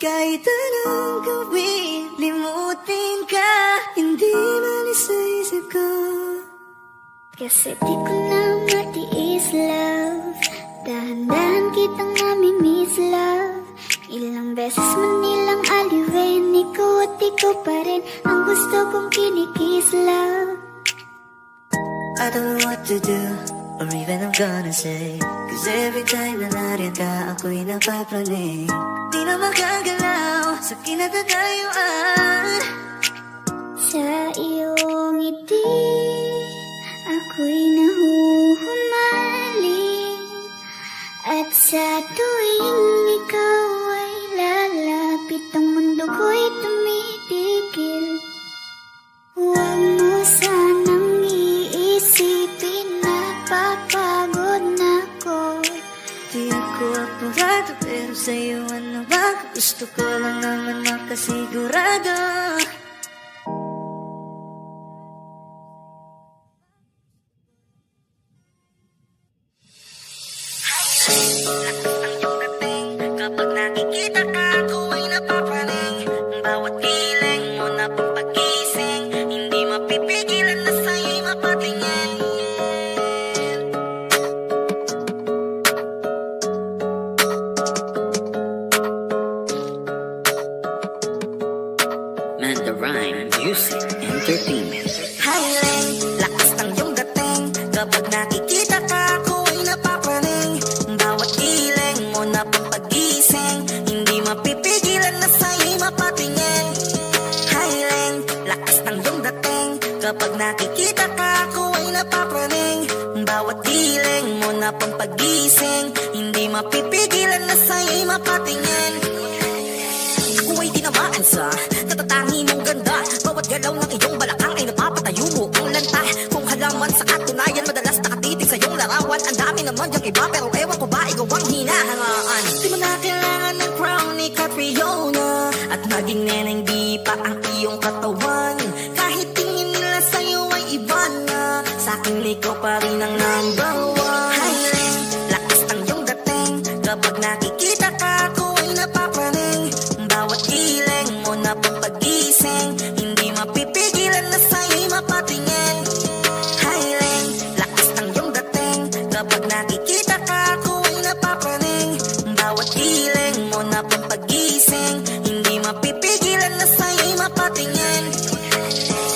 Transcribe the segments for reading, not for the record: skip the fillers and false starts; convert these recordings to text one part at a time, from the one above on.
Kahit anong gawin, limutin ka, hindi malis sa isip ko. Kasi di ko na matiis, love. Dahan-dahan kitang namimiss, love. Ilang beses man nilang aliwin, ikaw at ikaw pa rin ang gusto kong kinikis, love. I don't know what to do, or even I'm gonna say, cause every time na nariyan ka, ako'y napapraning. Di na makagalaw sa kinatatayuan. Sa iyong ngiti, ako'y nahuhumaling. At sa tuwing ikaw ay lalapit, ang mundo ko'y tumitigil. Huwag mo sanang iisipin na papagod na ko. Di ako apurado, pero sa'yo ano ba? Gusto ko lang naman makasigurado. Kapag nakikita ka, ako ay napapraning. Bawat kiling mo na pampagising, hindi mapipigilan na sa'yo'y mapatingin. Manda Rhyme Music Entertainment. Highland, lakas ng iyong dating. Kapag nakikita ka, ako ay napapraning. Bawat kiling mo na pampagising, hindi mapipigilan na sa'yo'y mapatingin. Highland, lakas ng iyong dating. Kapag nakikita ka, ako ay napapraning. Bawat kiling mo na pampagising, hindi mapipigilan na sa'yo'y mapatingin. Ako ay tinamaan sa natatangi mong ganda. Bawat galaw ng iyong balakang ay napapatayo mo ang lanta. Kung halaman sa katunayan, madalas nakatitig sa iyong larawan. Ang dami naman yung iba, pero ewan ko ba ikaw ang hinahangaan. Di mo na kailangan ng crown ni Catriona, at naging neneng di pa ang iyong katawan. Kahit tingin nila sa'yo ay iba na, sa'kin ikaw pa rin ang number one. Highland, lakas ng iyong dating. Kapag nakikita ka, ako ay napapraning. Bawat kiling mo na pampagising, hindi mapipigilan na sa'yo'y mapatingin. Highland, lakas ng iyong dating. Kapag nakikita ka, ako ay napapraning. Bawat kiling mo na pampagising, hindi mapipigilan na sa'yo'y mapatingin.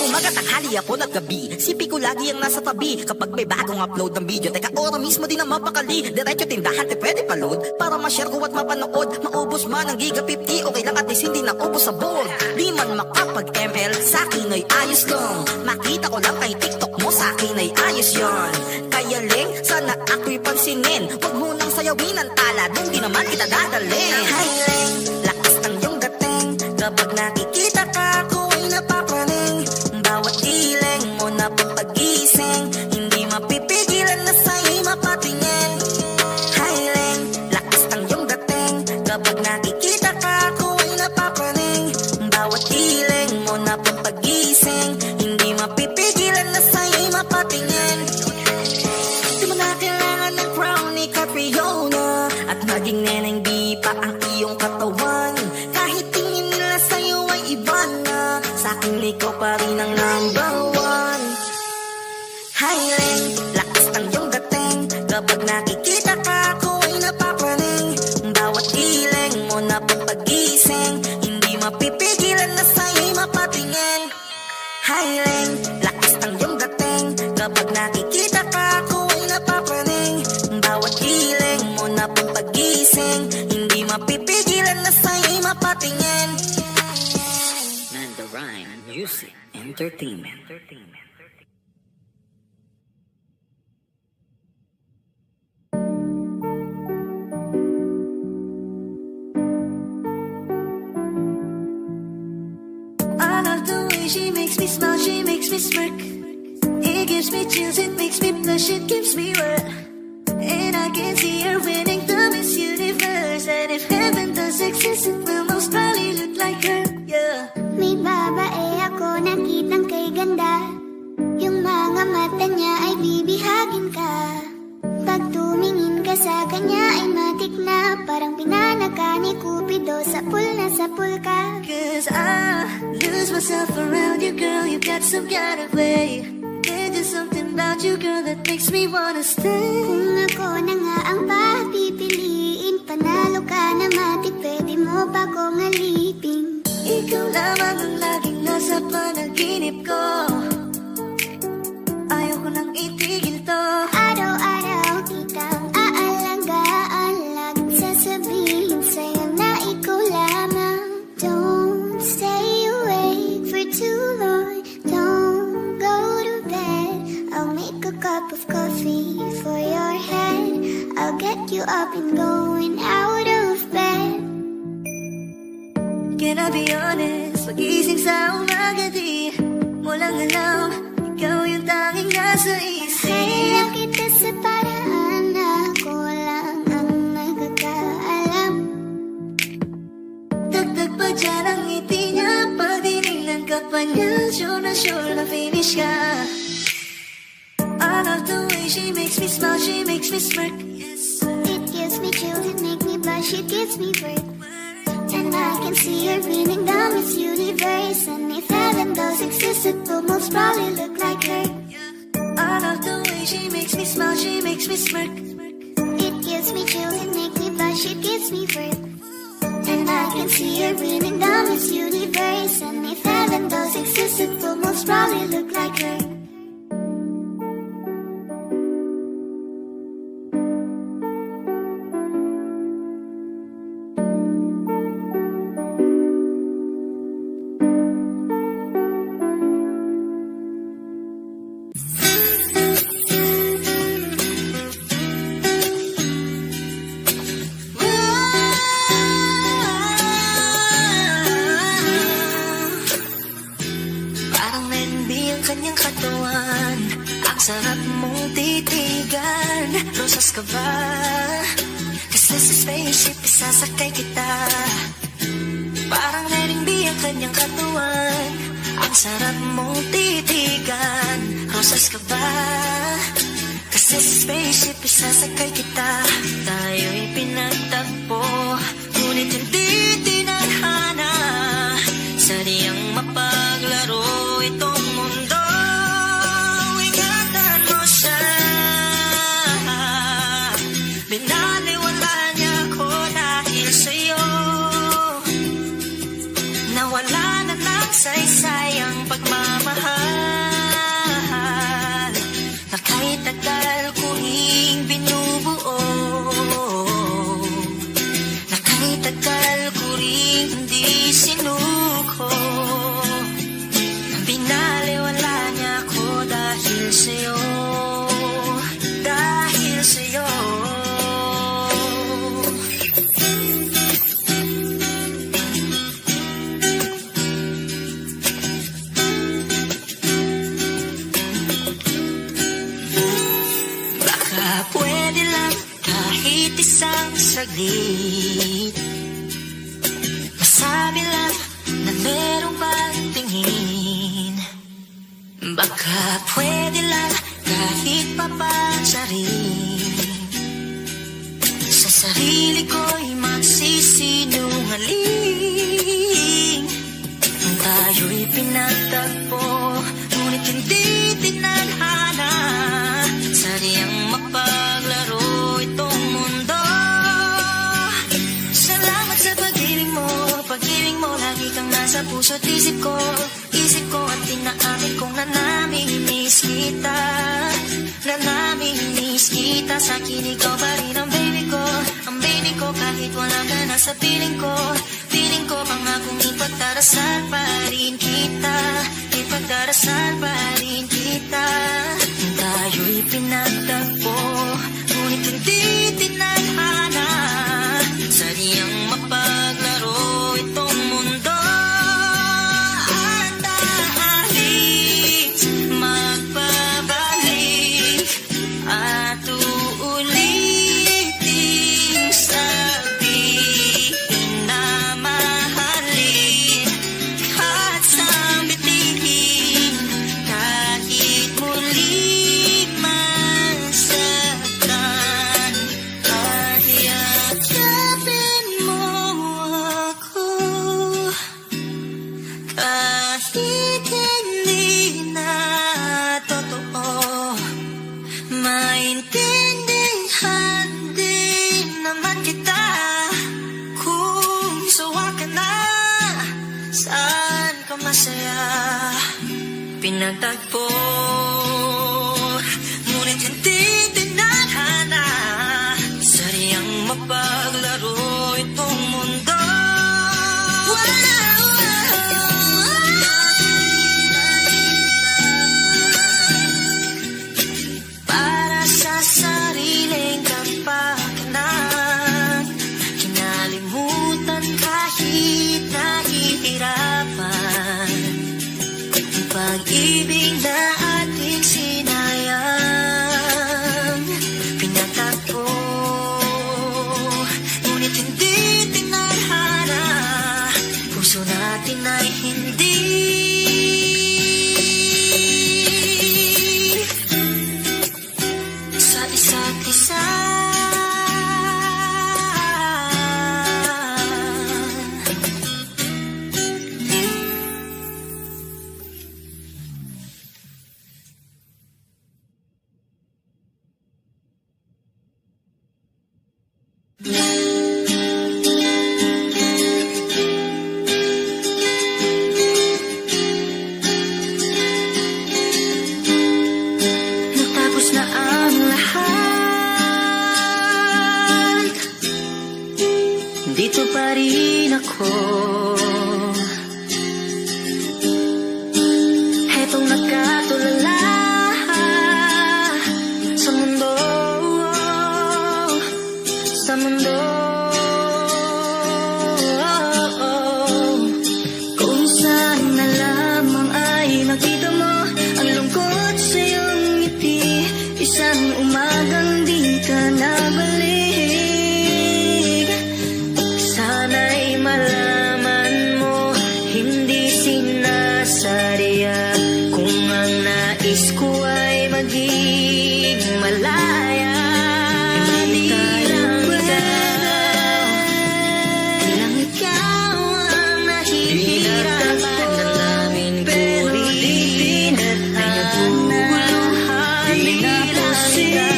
Umaga, tanghali, hapon at gabi, sipi ko lagi ang nasa tabi. Kapag may bagong upload ng video, teka ora mismo din ang mapakali. Diretso tindahan, te pwede pa-load, para ma-share ko at mapanood. Maubos man ang giga 50, okay lang at least hindi na ubos sa board. Di man makapag-ML, sa'kin ay ayos lang. Makita ko lang kay TikTok mo, sa'kin ay ayos yon. Kaya ling, sana ako'y pansinin. Huwag mo nang sayawin ang tala, dun di naman kita dadalhin. Highland, lakas ng iyong dating. Kapag nakikita ka, ako ay napapraning. Bawat kiling mo na pampagising, hindi mapipigilan na sa'yo'y mapatingin. Highland, lakas ng iyong dating. Kapag nakikita ka, ako ay napapraning. Bawat kiling mo na pampagising, hindi mapipigilan na sa'yo'y mapatingin. Di mo na kailangan ng crown ni Catriona, at naging neneng di pa ang iyong katawan. Kahit tingin nila sa'yo ay iba na, sa'kin ikaw pa rin ang number one. Highland, lakas ng iyong dating. Kapag nakikita ka, ako ay napapraning. Bawat kiling mo na pampagising, hindi mapipigilan na sa'yo'y mapatingin. Highland, lakas ng iyong dating. Kapag nakikita ka, ako ay napapraning. Bawat kiling mo na pampagising, hindi mapipigilan na sa'yo'y mapatingin. Manda Rhyme Music Entertainment. I love the way she makes me smile, she makes me smirk. It gives me chills, it makes me blush, it gives me wet. And I can see her winning the Miss Universe. And if heaven does exist, it will most probably look like her, yeah. May babae ako nakitang kay ganda. Yung mga mata niya ay bibihagin ka. Pag tumingin ka sa kanya ay matik na, parang pinanag ka ni Cupido, sapul na sapul ka. Cause I lose myself around you, girl. You got some kind of way. There's just something about you, girl, that makes me wanna stay. Kung ako na nga ang papipiliin, panalo ka na mati, pwede mo pa kong alipin. Ikaw lamang ang laging nasa panaginip ko. Ayaw ko nang itigil to. Araw-araw kitang aalang-alag, sasabihin sa'yo na ikaw lamang. Don't stay awake for too long, don't go to bed. I'll make a cup of coffee for your head, I'll get you up and going out of bed. Can I be honest? Pagising sa umaga di mo lang alam, ikaw yung tanging nasa isip. Kaya kita sa paraan na ako lang ang nagkakaalam. Dagdag pa dyan ang ngiti niya, pag dinignan ka pa niya, sure na finish ka. I love the way she makes me smile, she makes me smirk. Yes. It gives me chills, it makes me blush, it gives me birth. And I can see her beaming down this universe. And if heaven does exist, it will most probably look like her. I love the way she makes me smile, she makes me smirk. It gives me chills, it makes me blush, it gives me birth. And I can see her beaming down this universe. And if heaven does exist, it will most probably look like her. Parang Nenby ang kanyang katawan, ang sarap mong titigan. Rosas ka ba? Kasi sa spaceship isasakay kita. Parang Nenby ang kanyang katawan, ang sarap mong titigan. Rosas ka ba? Kasi sa spaceship isasakay kita. Tayo'y pinagtagpo, ngunit hindi tinadhana. Sadyang mapaglaro itong mundo. Ingatan mo siya. Binaliwala niya ako dahil sa'yo. Nawala na ng saysay ang pagmamahal na kahit tagal ko ring binubuo, na kahit tagal ko ring hindi sinuko. Binaliwala niya ako dahil sa'yo, dahil sa'yo. Baka pwede lang kahit isang saglit, masabi lang na merong pagtingin. Baka pwede lang kahit papansarin, sa sarili ko'y magsisinungaling. Tayo'y pinagtagpo, ngunit hindi tinadhana. Sadyang mapaglaro itong mundo. Salamat sa pag-ibig mo, lagi kang nasa puso't isip ko. Isip ko at tinaamin kong nanamimiss kita, nanamimiss kita. Sa'kin ikaw pa rin ang baby ko, ang baby ko kahit wala ka na sa piling ko. Piling ko pangakong ipagdarasal pa rin kita, ipagdarasal pa rin kita. Tayo'y pinagtagpo, ngunit hindi tinadhana. Sadyang mapaglaro itong mundo. At dahil magpabalik at uulitin, sabihin na mahalin at sambitin kahit muli man sa saya pinagtagpo, ngunit hindi tinadhana. Sadyang mapaglaro itong mundo. Para sa sariling kapakanan, kinalimutan kahit nahihirapan. Pag-ibig na ating sinayang, pinagtagpo, ngunit hindi tinadhana. Puso natin ay hindi sa isa't isa. Natapos na ang lahat, dito pa rin ako. Hetong nakatulala sa mundo, sa mundo. Kung saan na lamang ay nakita mo ang lungkot sa iyong ngiti, isang umagang di ka nabalik. Sana'y malaman mo, hindi sinasadya. Kung ang nais ko ay maging malaya, hindi lang ikaw ang nahihirapan na namin purihin at naguguluhan. Di na posible,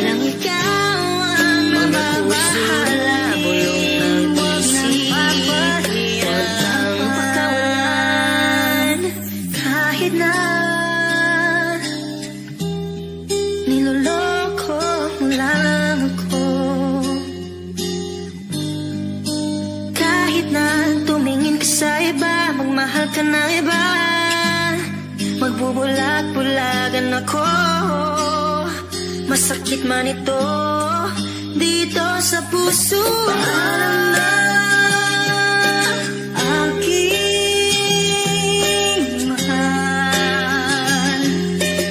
lang ikaw ang mababahala. Bulong ng isip, huwag kang pakawalan. Kahit na niloloko mo lang ako, kahit na tumingin ka sa iba, magmahal ka ng iba, magbubulag-bulagan ako. Masakit man ito dito sa puso. Paalam na aking mahal,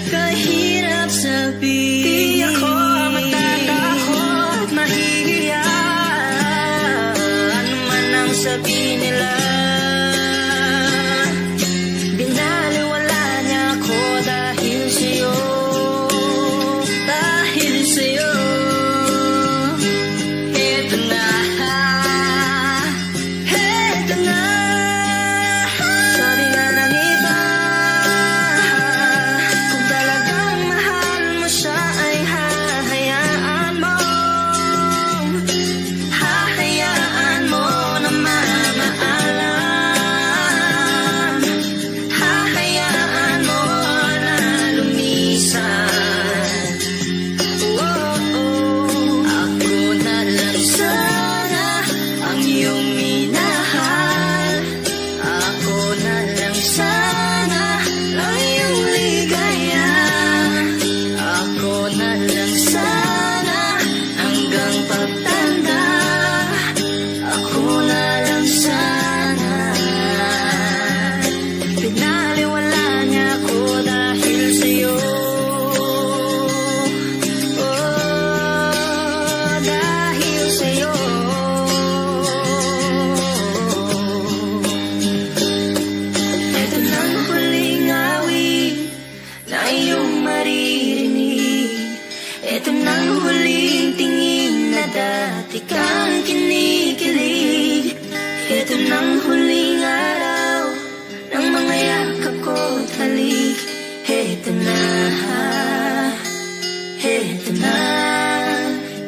kahirap sabihin. Di ako matatakot, mahihiya, ano man ang sabihin nila. Binaliwala niya ako dahil sa'yo, dahil sa'yo. Eto na, eto na. Sabi nga ng iba, kung talagang mahal mo siya ay hahayaan mo, hahayaan mo na mamaalam, hahayaan mo na lumisan. Ako na lang sana ang iyong minahal, ako na lang sana ang iyong ligaya, ako na lang sana hanggang pagtanda, ako na lang sana. Pinaliwala niya ako dahil sa'yo, dahil sa'yo. Ito nang huling awit na iyong maririnig, ito nang huling tingin na dati kang kinikilig, ito nang huling araw ng mga yakap ko't halik. Ito na, ito na,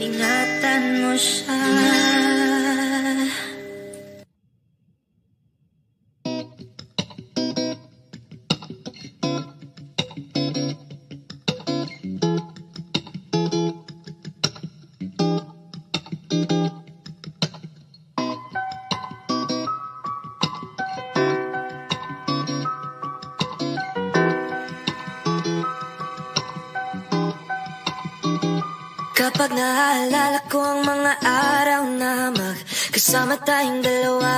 ingatan mo siya. Kapag naalala ko ang mga araw na magkasama tayong dalawa,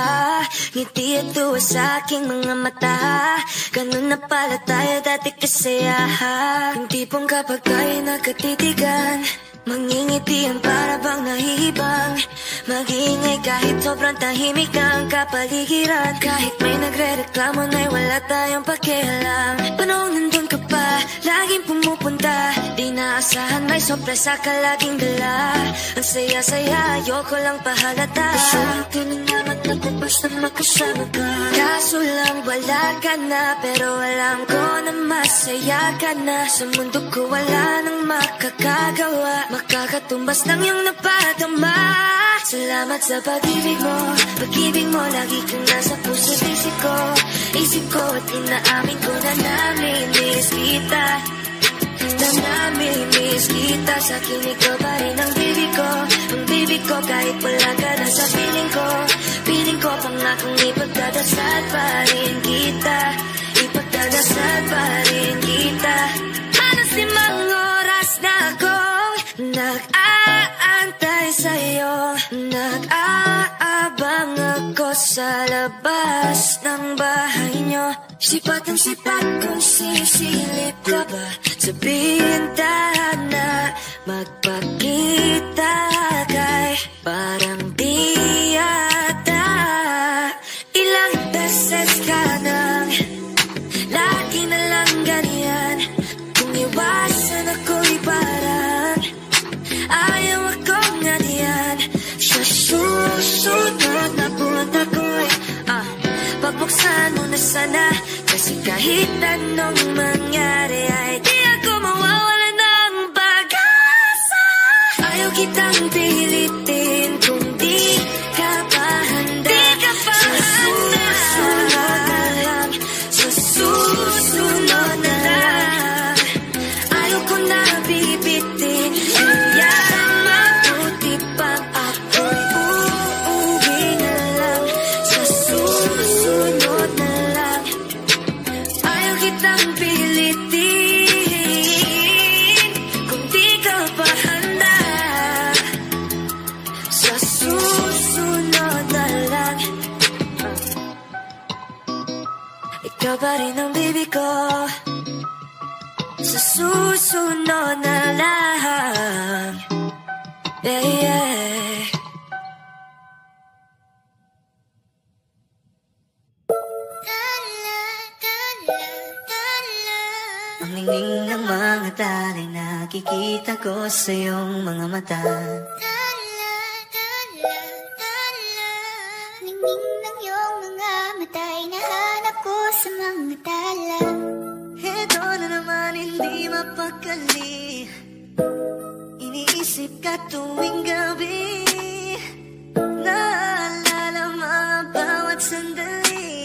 ngiti at tuwa sa aking mga mata. Ganun na pala tayo dati kasaya. Yung tipong kapag tayo nagkatitigan, mangingitian para bang nahihibang. Mag-iingay kahit sobrang tahimik na ang kapaligiran. Kahit may nagre-reklamo na'y wala tayong pakialam. Panong nandun ka pa, laging pumupunta. Di naasahan may sorpresa ka laging dala. Ang saya-saya, ayoko lang pahalata. Gusto ito na naman ako basta makasama ka. Kaso lang wala ka na, pero alam ko na masaya ka na. Sa mundo ko wala nang makakagawa. Makakatumbas ng iyong napadama. Salamat sa pag-ibig mo lagi kang nasa puso't isip ko at inaamin ko na namimiss kita. Na namimiss kita. Sa akin ikaw pa rin ang bibig ko kahit wala ka na sa piling ko pangakong ipagdadasal pa rin kita. Ipagdadasal pa rin kita. Halos 5 oras na akong nag-aantay sa'yo. Nag-aabang ako sa labas ng bahay nyo. Sipat ang sipat kung sisilip ka ba sa bintana. Magpakita kay parang di yata. Ilang beses ka nang lagi na lang ganyan. Kung iwasan ako'y parang ayaw akong ganyan. Sa susunod na buwan ako'y pagbuksan mo na sana. Kasi kahit anong mangyari ay di ako mawawala ng pag-asa. Ayaw kitang pilitin kung di ka pa handa. Sa susunod na lang. Ayaw ko na bibitin. Kaya mabuti pang ako'y uuwi na lang. Sa susunod na lang. Ayaw kitang pilitin kung di ka pa handa. Sa susunod na lang. Ikaw pa rin ang bibig ko. Sa susunod na lang. Yeah, yeah. Ang ningning ng mga tali, nakikita ko sa iyong mga mata. Ningning ng iyong mga mata'y nahanap ko sa mga tala. Heto na naman hindi mapakali. Iniisip ka tuwing gabi. Naalala mga bawat sandali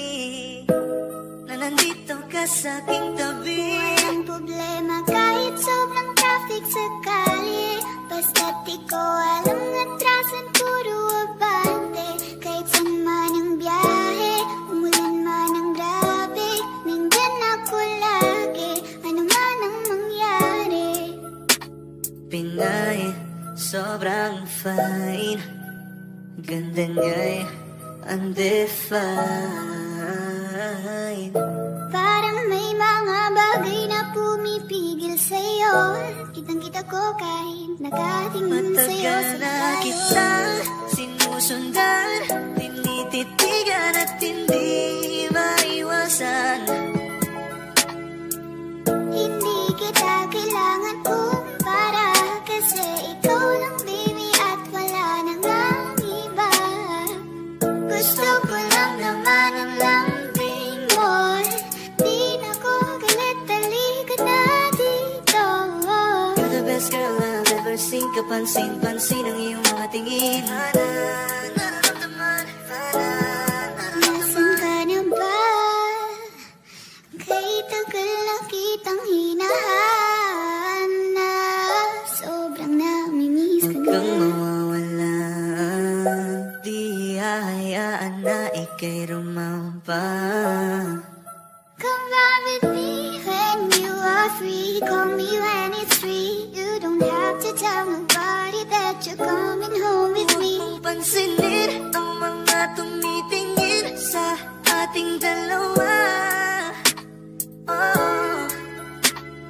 na nandito ka sa aking tabi. Walang problema kahit sobrang traffic sa kali. Basta't ikaw alam atrasan puro abante. Kahit saan man ang biyahe, umulan man ang grabe, nandyan ako lagi, ano man ang mangyari. Pinay, sobrang fine. Ganda niya'y undefined. Parang may mga bagay na pumipigil sa'yo. Kitang-kita ko kahit nakatingin sa'yo sa Matagal na layo. kitang sinusundan, tinititigan at hindi maiwasan. Hindi kita kailangan kumpara, kasi ikaw lang baby at wala nang ang iba. Gusto ko lang naman ang lambing mo. Di na ko galit, halika na dito. You're the best girl I've ever seen. Kapansin-pansin ang iyong mga tingin. Nararamdaman, Nasaan ka na ba? Kay tagal na kitang hinahanap. Sobrang namimiss ka Huwag na. kang mawawala. Di hahayaan na ika'y rumampa. Come run with me when you are free. Call me when it's free. You don't have to tell nobody. that you're coming home with me. Pansinin ang mga tumitingin sa ating dalawa. Oh,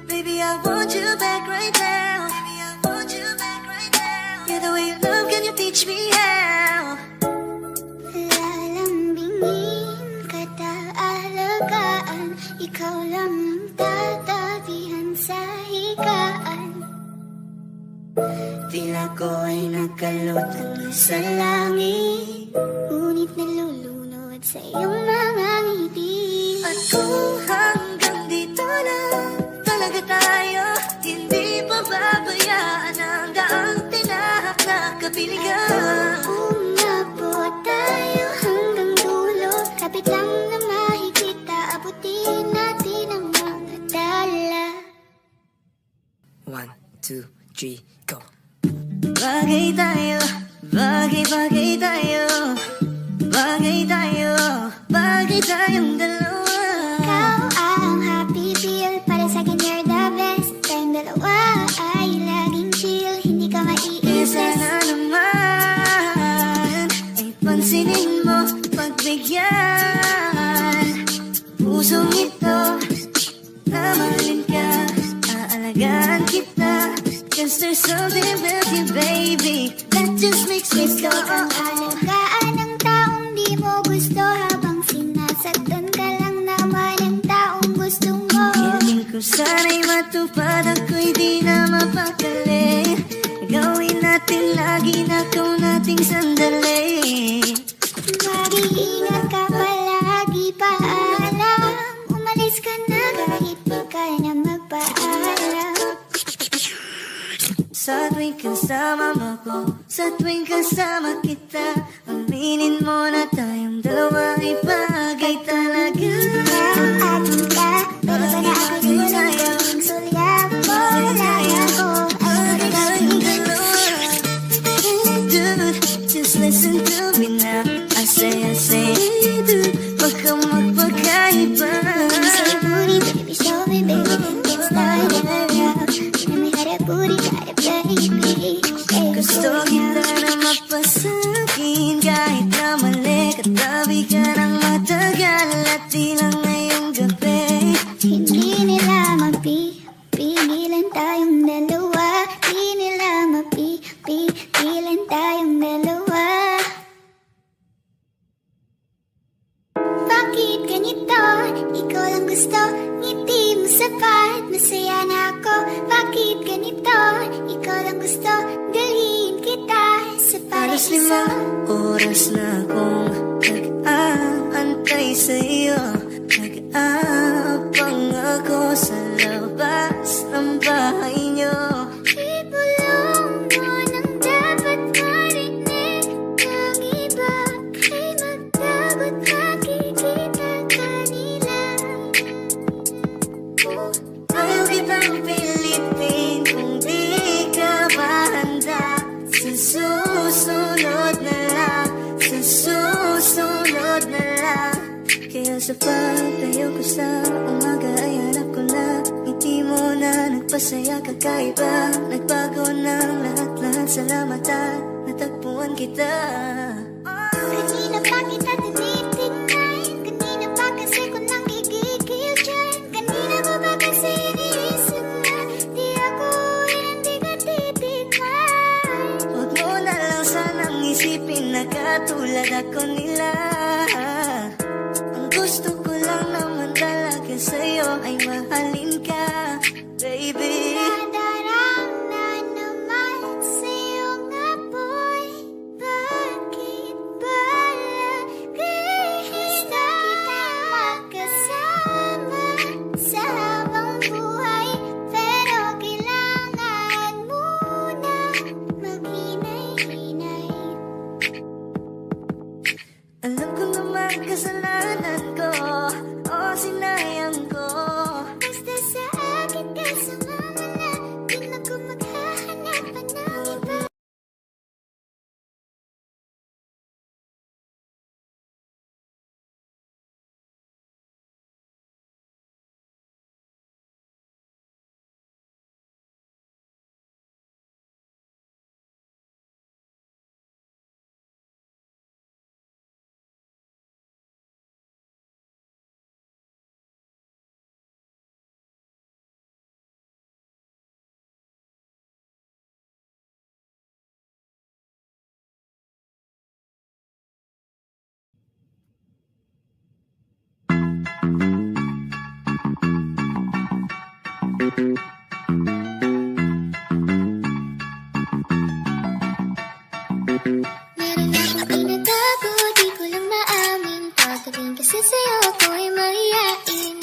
baby, I want you back right now. Baby, I want you back right now. Yeah, the way you love, can you teach me how? Lalambingin kita, alagaan. Ikaw lang ang tatabihan sa higaan. Tila ko ay nakalutang sa langit, Ngunit nalulunod sa iyong mga ngiti. at kung hanggang dito lang talaga tayo, hindi pa babayaan ang daang tinahak na kabiligan. Umabot tayo hanggang dulo, kapit lang na makikita, abutin natin ang mga dala. 1, 2, 3, go. Bagay tayo, bagay tayo, bagay tayo, bagay tayong dalawa. Ikaw ang happy feel, para sa'kin you're the best. Tayong dalawa ay laging chill, hindi ka Kaya maiinis. sana naman ay pansinin mo, pagbigyan. Pusong ito, namahalin ka, aalagaan kita. Cause there's something about you, baby, that just makes me Gusto go. kang alagaan ng taong di mo gusto, habang sinasaktan ka lang naman ang taong gusto mo. Hingin ko sana'y matupad, ako'y di na mapakali. Gawin natin lagi na ikaw nating sandali. Mag-iingat ka palagi, paalam. Umalis ka na kahit di ka na magpaalam. Sa tuwing kasama mo ko, sa tuwing kasama kita, aminin mo na tayong dalawa ay bagay talaga. Ang ating ka, pero ba na ako di mo lang gawing sulya mo? Wala ako, ay Tayong dalawa. Dude, just listen to me now. I say, dude, wag kang magpagkaiba. say booty, baby, show me, baby, let's start it around. Tell me how that booty got it, baby. Hey, Gusto kita na mapasakin kahit na mali. Katabi ka ng matagal at di lang ngayong gabi. hindi nila mapipigilan tayong dalawa. Hindi nila mapipigilan tayong dalawa. Bakit ganito? Ikaw lang gusto, ngiti mo sapat, masaya na ako. Bakit ganito? Ikaw lang gusto, dalhin kita sa Halos paraiso. 5 oras na akong nag-aantay sa'yo. Nag-aabang ako sa labas ng bahay niyo. Ibulong mo nang dapat marinig ng iba, kay magtabot makikita kanila. Ayaw kitang pilitin kung di ka ba handa. Sa susunod na lang, sa susunod na lang. Kaya sa pagtayo ko sa umaga ay hanap ko na ngiti mo na nagpasaya kakaiba. Nagbago ng lahat-lahat, salamat at natagpuan kita. Kanina pa kita tinitignan, kanina pa kasi ko nang gigigil dyan. Kanina mo ba kasi iniisip na di ako hindi ka titignan. Huwag mo na lang sanang isipin na katulad ako nila. Ang gusto ko lang naman talaga sa'yo ay mahalin ka, baby. Nadarama naman sa'yo nga boy, bakit ba lagi na kita magkasama sa habang buhay? Pero kailangan muna maghinay-hinay. Alam ko naman kasalanan ko, o sinayang ko. Basta sa akin ka sumama na, di na ko maghahanap pa ng iba. kasi sa'yo ako'y mahiyain.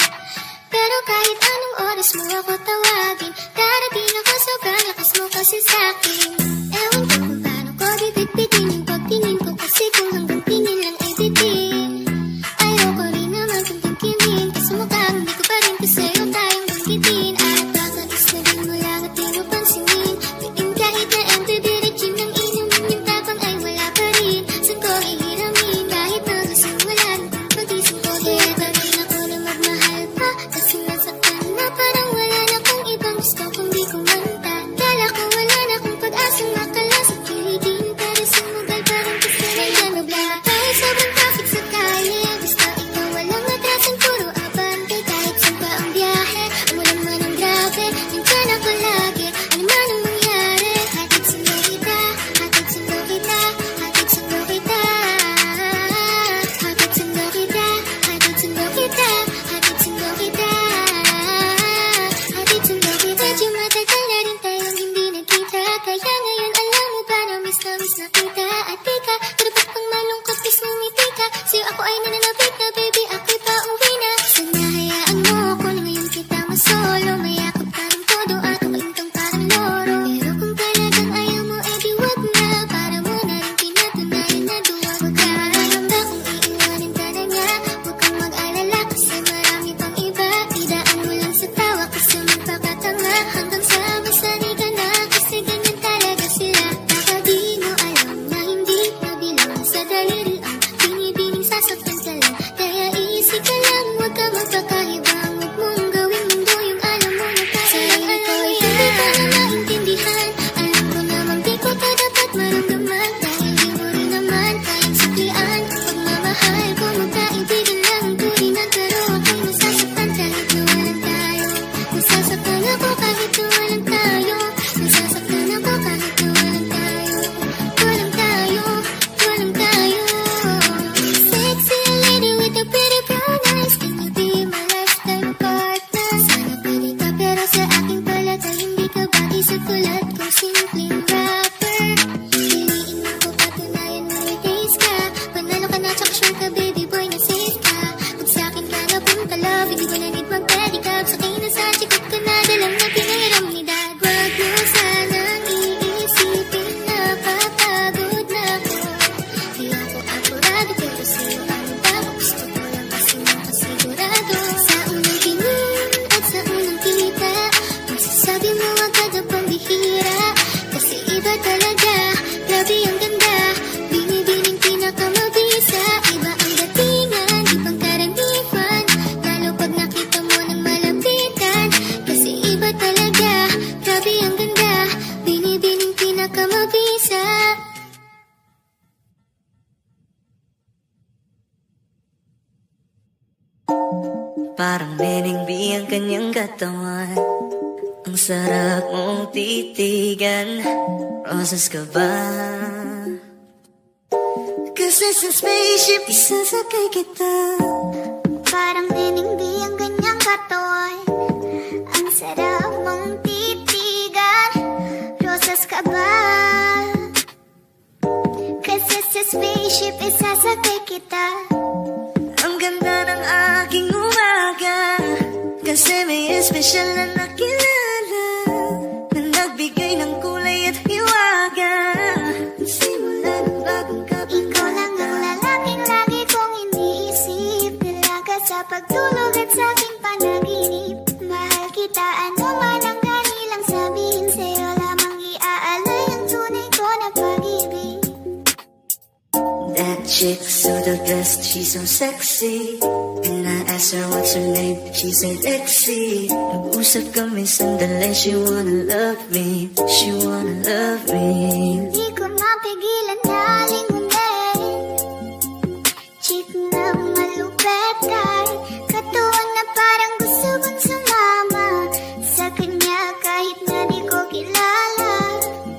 Pero kahit anong oras mo ako tawagin, darating ako sobrang lakas mo kasi sa'kin. Ewan ko kung paano ko bibit-bitin yung pagtingin ko, kasi kung hanggang tingin lang ay bitin. Ayoko rin naman kung tingkimin ka sa mukha, hindi ko pa rin sa'yo tayong banggitin. At baka isnabin mo lang at di mo pansinin, bitin kahit na empty diretsyon ng inumin yung tapang ay wala pa rin. Saan ko hihiramin kahit na gusto mo lang pagising ko, kaya pa rin ako na magmahal pa, kasi nasaktan na parang wala na kung ibang gusto kung di kumanta. Kala ko wala na kung pag-asang makalasag kiligin, pero sumugal parang gusto na yan. Nabla na tayo sobrang traffic sa kalye, basta ikaw walang atrasan, puro abante. Kahit saan pa ang biyahe, umulan man ang grabe, nandyan ako lagi, ano man ang mangyari. Hatid sundo kita, hatid sundo kita, hatid sundo kita. Hatid sundo kita, hatid sundo kita, hatid sundo kita. Hatid sundo kita. Medyo matagal na rin tayong hindi nagkita, kaya ngayon alam mo para miss na kita. At di ka, pero ba't pang malungkot is ngumiti ka, sa'yo ako ay nananabik na baby, ako'y pauwi na. Sana hayaan mo ako na ngayon kita masolo, mayakap ka ng todo at umalintang parang loro. Pero kung talagang ayaw mo, edi wag na, para mo na rin pinatunayan na duwag ka. Handa kung iiwanin ka na niya, huwag kang mag-alala kasi marami pang iba. Idaan mo lang sa tawa kasi magpakatanga, hanggang sa masani ka na, kasi ganyan talaga sila. Baka di mo alam na hindi nabilang sa daliri ang binibining sasaktan ka lang. Kaya iisip ka lang, huwag ka magpakahibang, huwag mong gawing mundo yung alam mo na parang alam hindi ka na maintindihan. Alam ko namang di ko ka dapat maramdaman, dahil di mo rin naman kayang suklian. Pagmamahal ko magkaibigan lang ang turingan, pero ako'y nasasaktan kahit na walang tayo. Nasasaktan ako kahit na walang tayo. Nasasaktan ako kahit na walang tayo. Walang tayo, walang tayo. Sexy lady with the pretty brown eyes, can you be my lifetime partner? Sana pwede ka pero sa aking palagay hindi ka bagay sa tulad kong simpleng rapper. Piliin mo ko, patunayan mo may taste ka, panalo ka na tsaka sure ka baby boy na safe ka. Pag sa'kin ka na punta love, hindi ko na need mag-pedicab, sakay na sa chikot ka na, dalang na pinahiram ni dad. Wag mo sanang iisipin na papagod na ako, di ako apurado pero sa'yo ano ba, gusto ko lang kasi makasigurado. Sa unang tingin at sa unang kita, masasabi mo agad ang pambihira, kasi iba talaga, grabe ang ganda, binibining pinakamabisa. Iba ang datingan, di pangkaraniwan, lalo pag nakita mo ng malapitan, kasi iba talaga, grabe ang ganda, binibining pinakamabisa. Parang Beningbi ang kanyang katawan, ang sarap mong titigan. Rosas ka ba? Kasi sa spaceship isasakay kita. Parang neningbi ang ganyang katawan, ang sarap mong titigan. Rosas ka ba? Kasi sa spaceship isasakay kita. Ang ganda ng aking umaga, kasi may espesyal na nakilala, na nagbigay ng kulay at hiwaga. Simula ng bagong Ikaw lang ang kabanata, lalaking lagi kong iniisip, dalaga sa pagtulog at sa aking panaginip. Mahal kita, ano man ang kanilang sabihin, sa'yo lamang iaalay ang tunay ko na pag-ibig. that chick suited dressed, she's so sexy. And I asked her what's her name, she said Lexi. Nag-usap kami sandali, she wanna love me, she wanna love me. Di ko mapigilan na lingunin, chick na malupet kahit katuwang na parang gusto kong sumama sa kanya kahit na di ko kilala.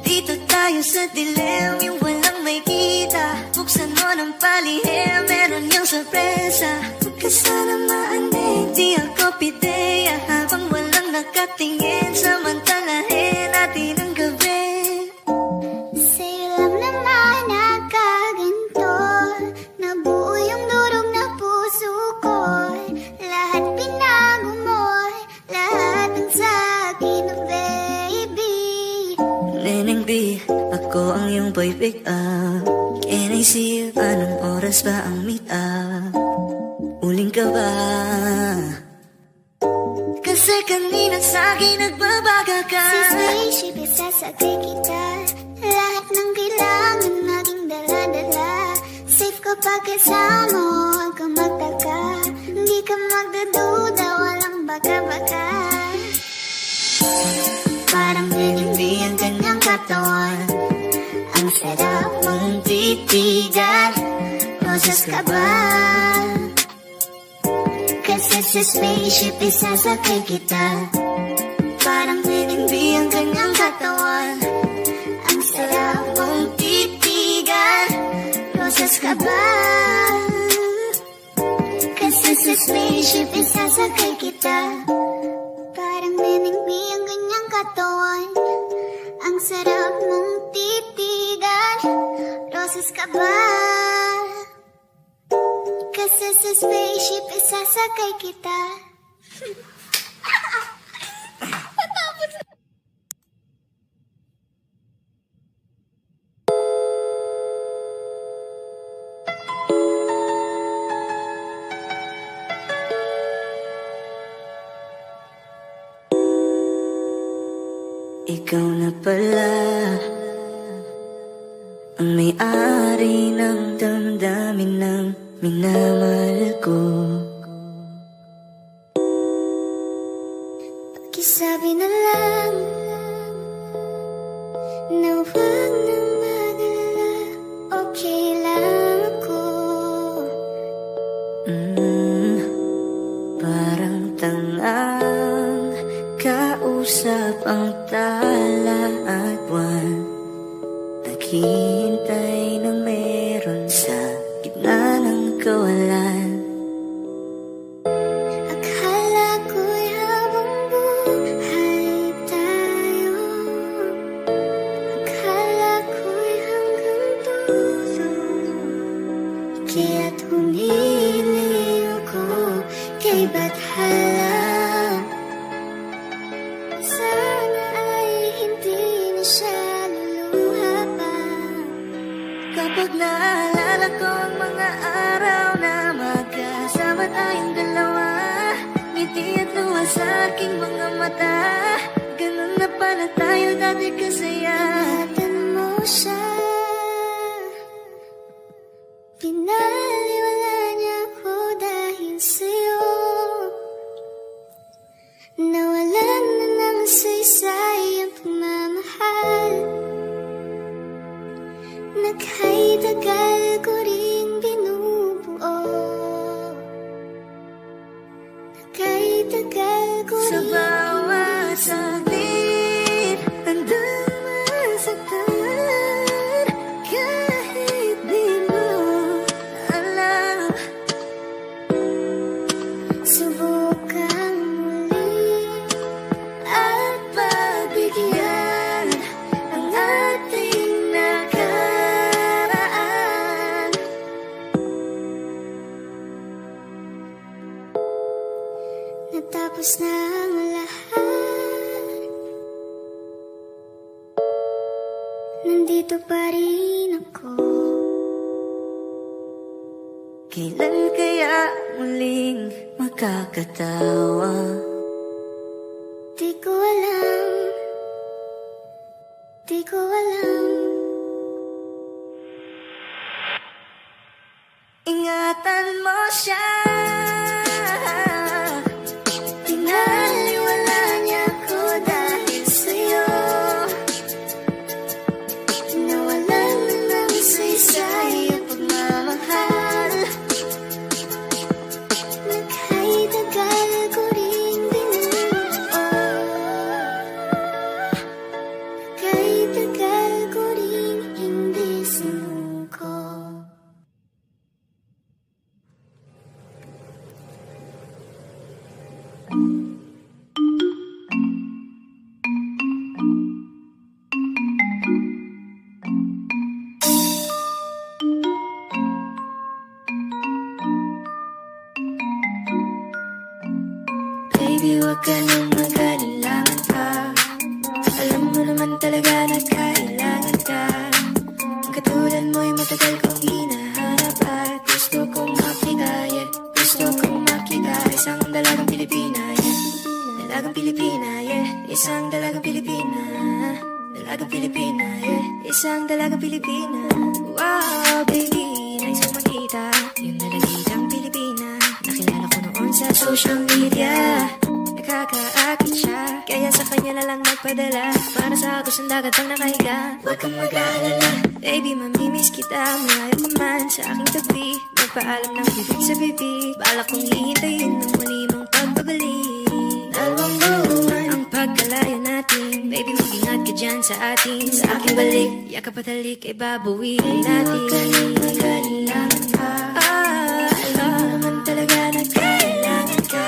Dito tayo sa dilim, yung walang may kita. Buksan mo ng palihim, meron yung sorpresa. Huwag ka sana maanig, di ako pideya, habang walang nakatingin, samantalahin natin ang gabi. Sa'yo lang naman nagkaganto, nabuo yung durog na puso I pick up? Can I see you? Anong oras ba ang meet up? Uling ka ba? Kasi kanina sa'kin nagbabaga ka. Sa spaceship, isasakay kita. Lahat ng kailangan naging dala-dala. Safe kapag kasama, huwag kang magtaka. Hindi ka magdaduda, walang baka-baka. Parang hindi ang kanyang katawan. Ang sarap mong titigan. Rosas ka ba? Kasi sa spaceship, isasakay kita. Parang hindi ang kanyang katawan. Ang sarap mong titigan. Rosas ka ba? Kasi sa spaceship, isasakay kita. Parang hindi ang kanyang katawan. Ang sarap mong titigan. Rosas ka ba? Kasi sa spaceship, isasakay kita. Ikaw na pala ang may-ari ng damdamin ng minamahal ko. Pakisabi na lang na huwag nang mag-alala. Okay lang ako. Parang tangang kausap ang tala at buwan. Naghihintay ng meron sa gitna ng kawalan. Akala ko'y habang buhay tayo. Akala ko'y hanggang dulo. Kaya't humili ako kay Bathala. Sana ay hindi na siya luluha pa. Kapag naalala ko ang mga araw na magkasama tayong dalawa, ngiti at luha sa aking mga mata. Ganun na pala tayo dati kasaya. Ingatan mo siya. Pinaliwala niya ako dahil sa'yo. Nawalan na ng saysay ang pagmamahal. Naghay-tagal ko rin binubuo. Naghay-tagal ko Sa rin bawat saglit, handang masaktan. Kahit di mo alam, subukan muli at pagbigyan ang ating nakaraan. Natapos na ang lahat. Nandito pa rin ako. kailan kaya muling makakatawa? Di ko alam. Di ko alam. Ingatan mo siya. Pinaliwala niya ako dahil sa'yo. Nawalan na ng saysay ang pagmamahal. Naghay-tagal ko rin binuo. Naghay-tagal ko rin hindi sinuko. Baby, wag ka nang mag-alilangan pa. Alam mo naman talaga na kailangan ka. Dalagang Pilipina, yeah. Isang dalagang Pilipina. Dalagang Pilipina, yeah. Isang dalagang Pilipina. Wow, baby, nais ko makita yung dalagang Pilipina. Nakilala ko noon sa social media. Nakakaakit siya, kaya sa kanya na lang nagpadala. Para sa agos ng dagat ang nakahiga. Huwag kang mag-aalala, baby, mamimiss kita. Malayo ka man sa aking tabi. Magpaalam ng bibig sa bibig. Balak kong hihintayin ng muli mong pagbabalik. Dalawang buwan ang pagkalayo natin. Baby, mag-ingat ka dyan sa atin. Sa aking balik, yakap at halik ay babawiin natin. Kailangan ka, alam naman talaga na kailangan ka.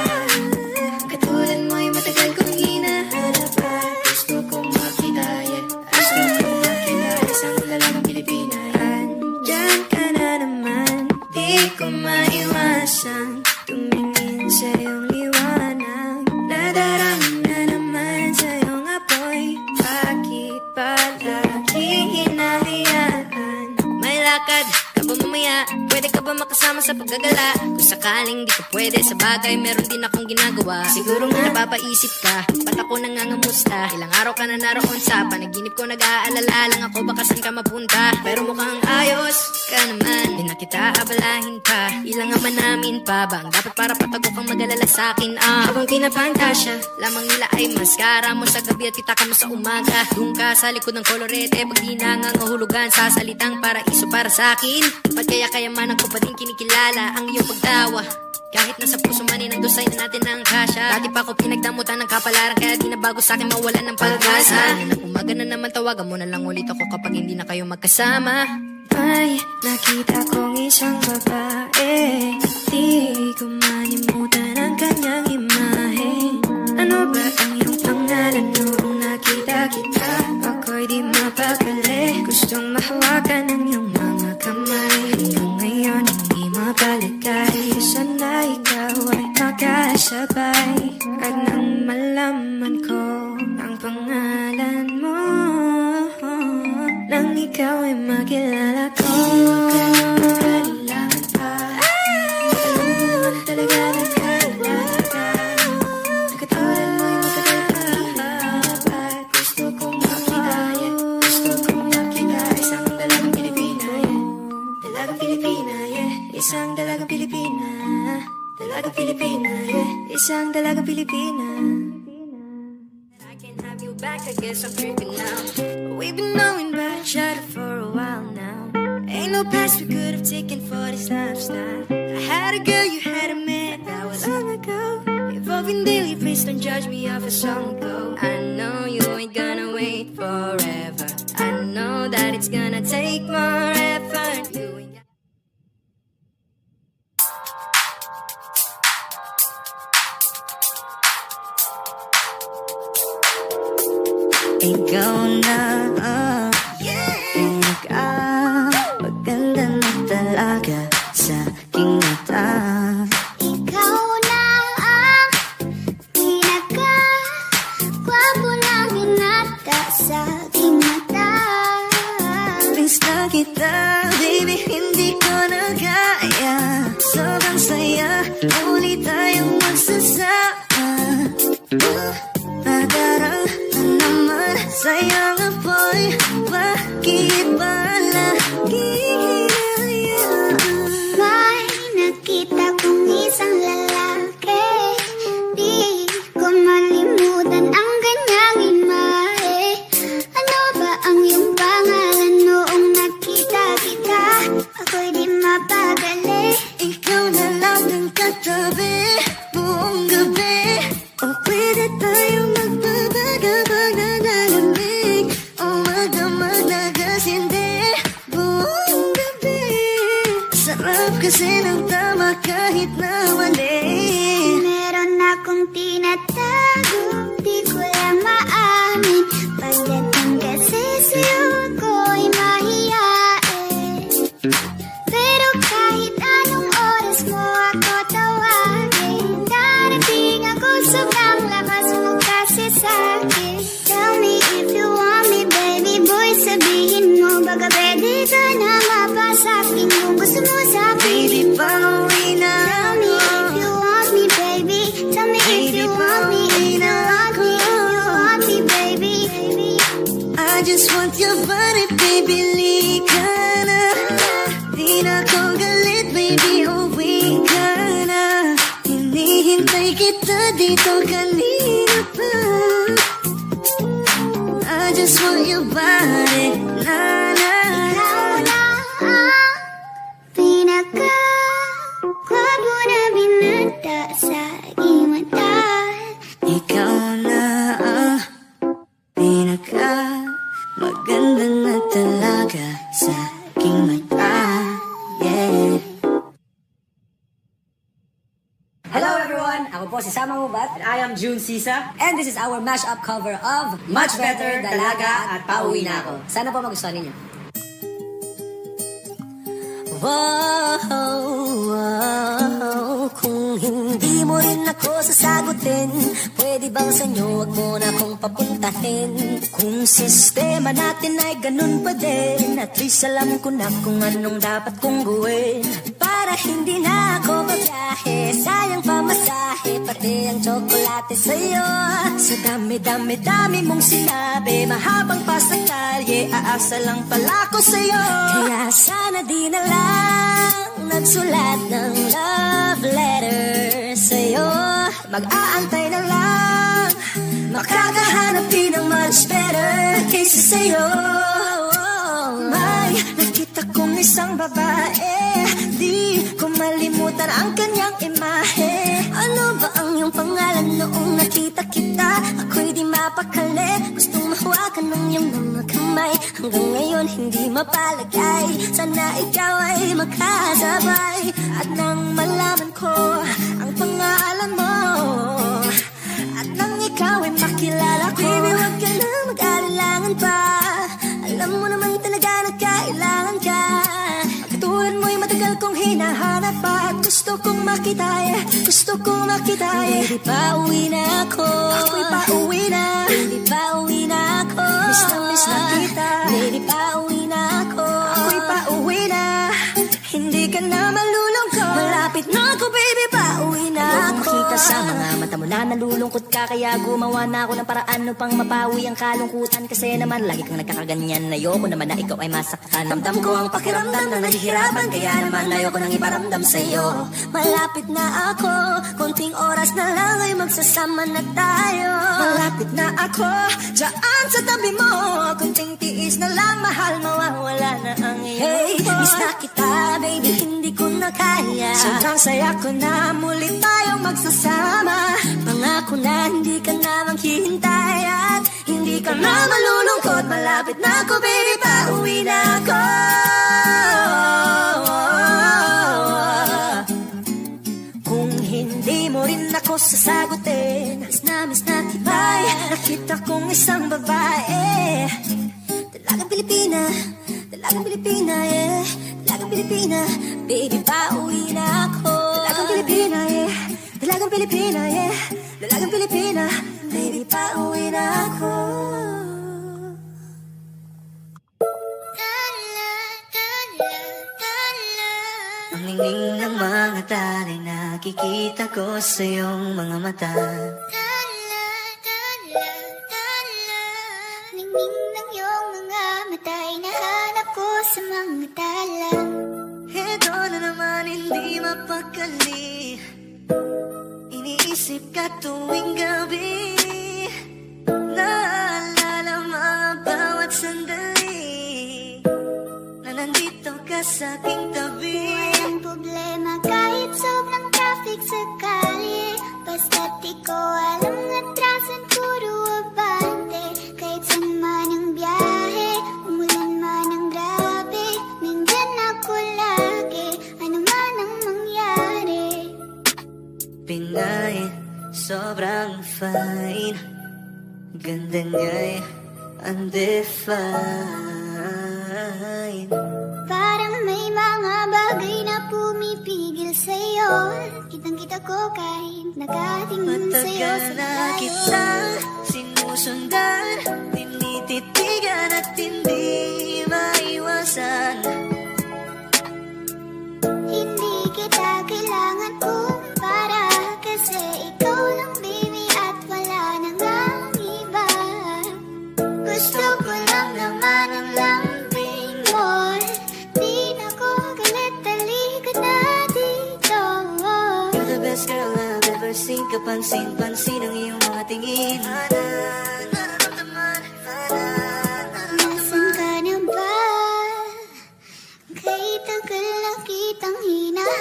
Katulad mo'y matagal kong hinahanap at gusto kong makita, yeah. Gusto kong makita isang dalagang Pilipina. Andyan ka na naman, di ko maiwasan tumingin sa iyong liwanag. Nadarama na naman sa iyong apoy. Bakit palaging hinahayaan? May lakad ka ba mamaya? Pwede ka ba makasama sa paggagala? Kung sakaling di ka pwede sa bagay, meron din akong ginagawa. Siguro nga napapaisip ka, ba't ako nangangamusta? Ilang araw ka na naroon sa panaginip ko, nag-aalala lang ako baka saan ka mapunta. Pero mukhang ayos ka naman, di na kita abalahin pa. Ilang naman namin pa ba ang dapat para patago kang mag-alala sa'kin? Habang pinapantasya, lamang nila ay maskara mo sa gabi at pitaka mo sa umaga. Doon ka sa likod ng kolorete, pag di nangangahulugan sa salitang paraiso para sa'kin. Ba't kaya kayamanan ko pa din kinikilala ang iyong pagtawa? Kahit nasa puso man ay nandusay na natin ang kasya. Dati pa ako pinagdamutan ng kapalaran, kaya di na bago sa'kin mawalan ng pag-asa. Na umaga na naman, tawagan mo na lang ulit ako kapag hindi na kayo magkasama. May nakita kong isang babae, di ko manimutan ang kanyang imahe. Ano ba ang iyong pangalan noong nakita kita? Ako'y di mapakali, gustong mahawakan ang iyong mga kamay. Hanggang ngayon hindi mapaligay, sana ikaw ay makasabay. At nang malaman ko ang pangalan mo, nang ikaw ay makilala ko. Kailangan pa, alam mo naman talaga na kailangan ka. Katulad mo'y matagal kang hinahanap at gusto kong makita, yeah. Gusto kong makita isang dalagang Pilipina, yeah. Dalagang Pilipina, yeah. Isang dalagang Pilipina. Dalagang Pilipina, yeah. Isang dalagang Pilipina. I can't have you back, I guess I'm tripping now. We've been knowing about each other for a while now. Ain't no past we could have taken for this lifestyle. I had a girl, you had a man, that was long ago. Evolving daily, please don't judge me off a song ago. I know you ain't gonna wait forever. I know that it's gonna take more effort. You ain't Ikaw na pinaka-maganda na talaga sa aking mata. Ikaw na ang pinaka-gwapo na binata sa aking mata. Miss na kita, baby, hindi ko na kaya. Sobrang saya, muli tayong magsasama. Nadarang naman sayang apoy, bakit ba lagi hinahayaan? May nakita kong isang lalaki, di ko malimutan ang kanyang imahe. Ano ba ang iyong pangalan noong nakita kita? Ako'y di mapagali. Ikaw na lang ang katabi buong gabi. O pwede tayong magpapagabag na nalamig, o magdamag na gasindi buong gabi. Sarap kasi ng tama kahit na mali. Meron akong tinatago, di ko lang maamin. Pagdating kasi sa'yo ako'y mahiyain. Pero kahit anong oras mo ako tawagin, darating ako, sobrang lakas mo kasi sa'kin. Tell me if you want me, baby boy, sabihin mo, baka pwede ka na mapasakin kung gusto mo sa'kin. Baby, pauwi na Tell me if you want me, baby. Tell me if you want me. Pauwi na kita dito kanina pa. I just want your body, na na na. Ikaw na ang pinaka-gwapo na binata sa aking mata. Ikaw na ang pinaka maganda na talaga sa aking mata. Yeah. Hello everyone! Ako po si Sama Mubat. And I am June Sisa. And this is our mashup cover of Much Better, Dalaga at Pauwi na Ako. Sana po magustuhan ninyo. Wow, kung hindi mo rin ako sasagutin, pwede bang sa inyo wag mo na akong papuntahin? Kung sistema natin ay ganun pa din, at least alam ko na kung anong dapat kong gawin. Para hindi na ako babiyahe, sayang pamasahe, pati ang tsokolate sa'yo. Sa dami-dami-dami mong sinabi, mahabang pa sa kalye, aasa lang pala ko sa'yo. Kaya sana di na lang nagsulat ng love letter sa'yo. Mag-aantay na lang, makakahanap din ng much better kaysa sa'yo. May nakita kong isang babae, di ko malimutan ang kanyang imahe. Ano ba ang iyong pangalan noong nakita kita? Ako'y di mapakali, gustong mahawakan ng iyong mga kamay. Hanggang ngayon hindi mapalagay, sana ikaw ay makasabay. At nang malaman ko ang pangalan mo, at nang ikaw ay makilala ko, baby, wag ka na mag-alilangan pa. Alam mo naman talaga na kailangan ka. Katulad mo'y matagal kong hinahanap pa, at gusto kong makita, gusto kong makita. Baby, pauwi na ako. Ako'y pauwi na. Baby, pauwi na ako. Miss na kita. Baby, pauwi na ako. Ako'y pauwi na. Hindi ka na malulungkot. Malapit na ako, baby, pauwi na ako. Makita sa mga mata mo na nalulungkot ka, kaya gumawa na ako ng paraan upang mapawi ang kalungkutan. Kasi naman lagi kang nagkakaganyan, ayoko naman na ikaw ay masaktan. Ramdam ko ang pakiramdam na naghihirapan, kaya naman ayoko nang iparamdam sa'yo. Malapit na ako, konting oras na lang ay magsasama na tayo. Malapit na ako, dyan sa tabi mo, konting tiis na lang, mahal, mawawala na ang iyo. Hey, miss na kita, baby, hindi ko na kaya. Sobrang saya ko na muli tayong magsasama. Pangako na hindi ka na maghihintay, at hindi ka na malulungkot. Malapit na ako, baby, pauwi na ako. Kung hindi mo rin ako sasagutin, miss na tibay, nakita kong isang babae. Dalagang Pilipina, dalagang Pilipina, yeah. Dalagang Pilipina, baby, pauwi na ako. Dalagang Pilipina, yeah. Dalagang Pilipina, yeah. Dalagang Pilipina, baby, pauwi na ako. Ang ningning ng mga talay, nakikita ko sa iyong mga mata. Ningning ng iyong mga mata, hinahanap ko sa mga tala. Heto na naman, hindi mapakali. Iniisip ka tuwing gabi, naalala mga bawat sandali, na nandito ka sa aking tabi. Walang problema kahit sobrang traffic sa kalye, basta't di ko alam atrasan, puro abante. Kahit saan man ang biyahe, umulan man ang grabe, nandyan ako lagi, ano man ang mangyari. Pinay, sobrang fine, ganda niya'y undefined. Parang may mga bagay na pumipigil sa'yo, kitang-kita ko kahit nakatingin sa'yo sa Matagal na layo. kitang sinusundan, tinititigan at hindi maiwasan. Hindi kita kailangan kumpara, kasi ikaw lang, baby, at wala nang ang iba. Gusto ko lang naman ang lambing mo, di na ko galit, halika na dito. You're the best girl I've ever kasing kapansin-pansin ang iyong mga tingin. Nasaan ka na ba? Kay tagal na kitang hinahanap.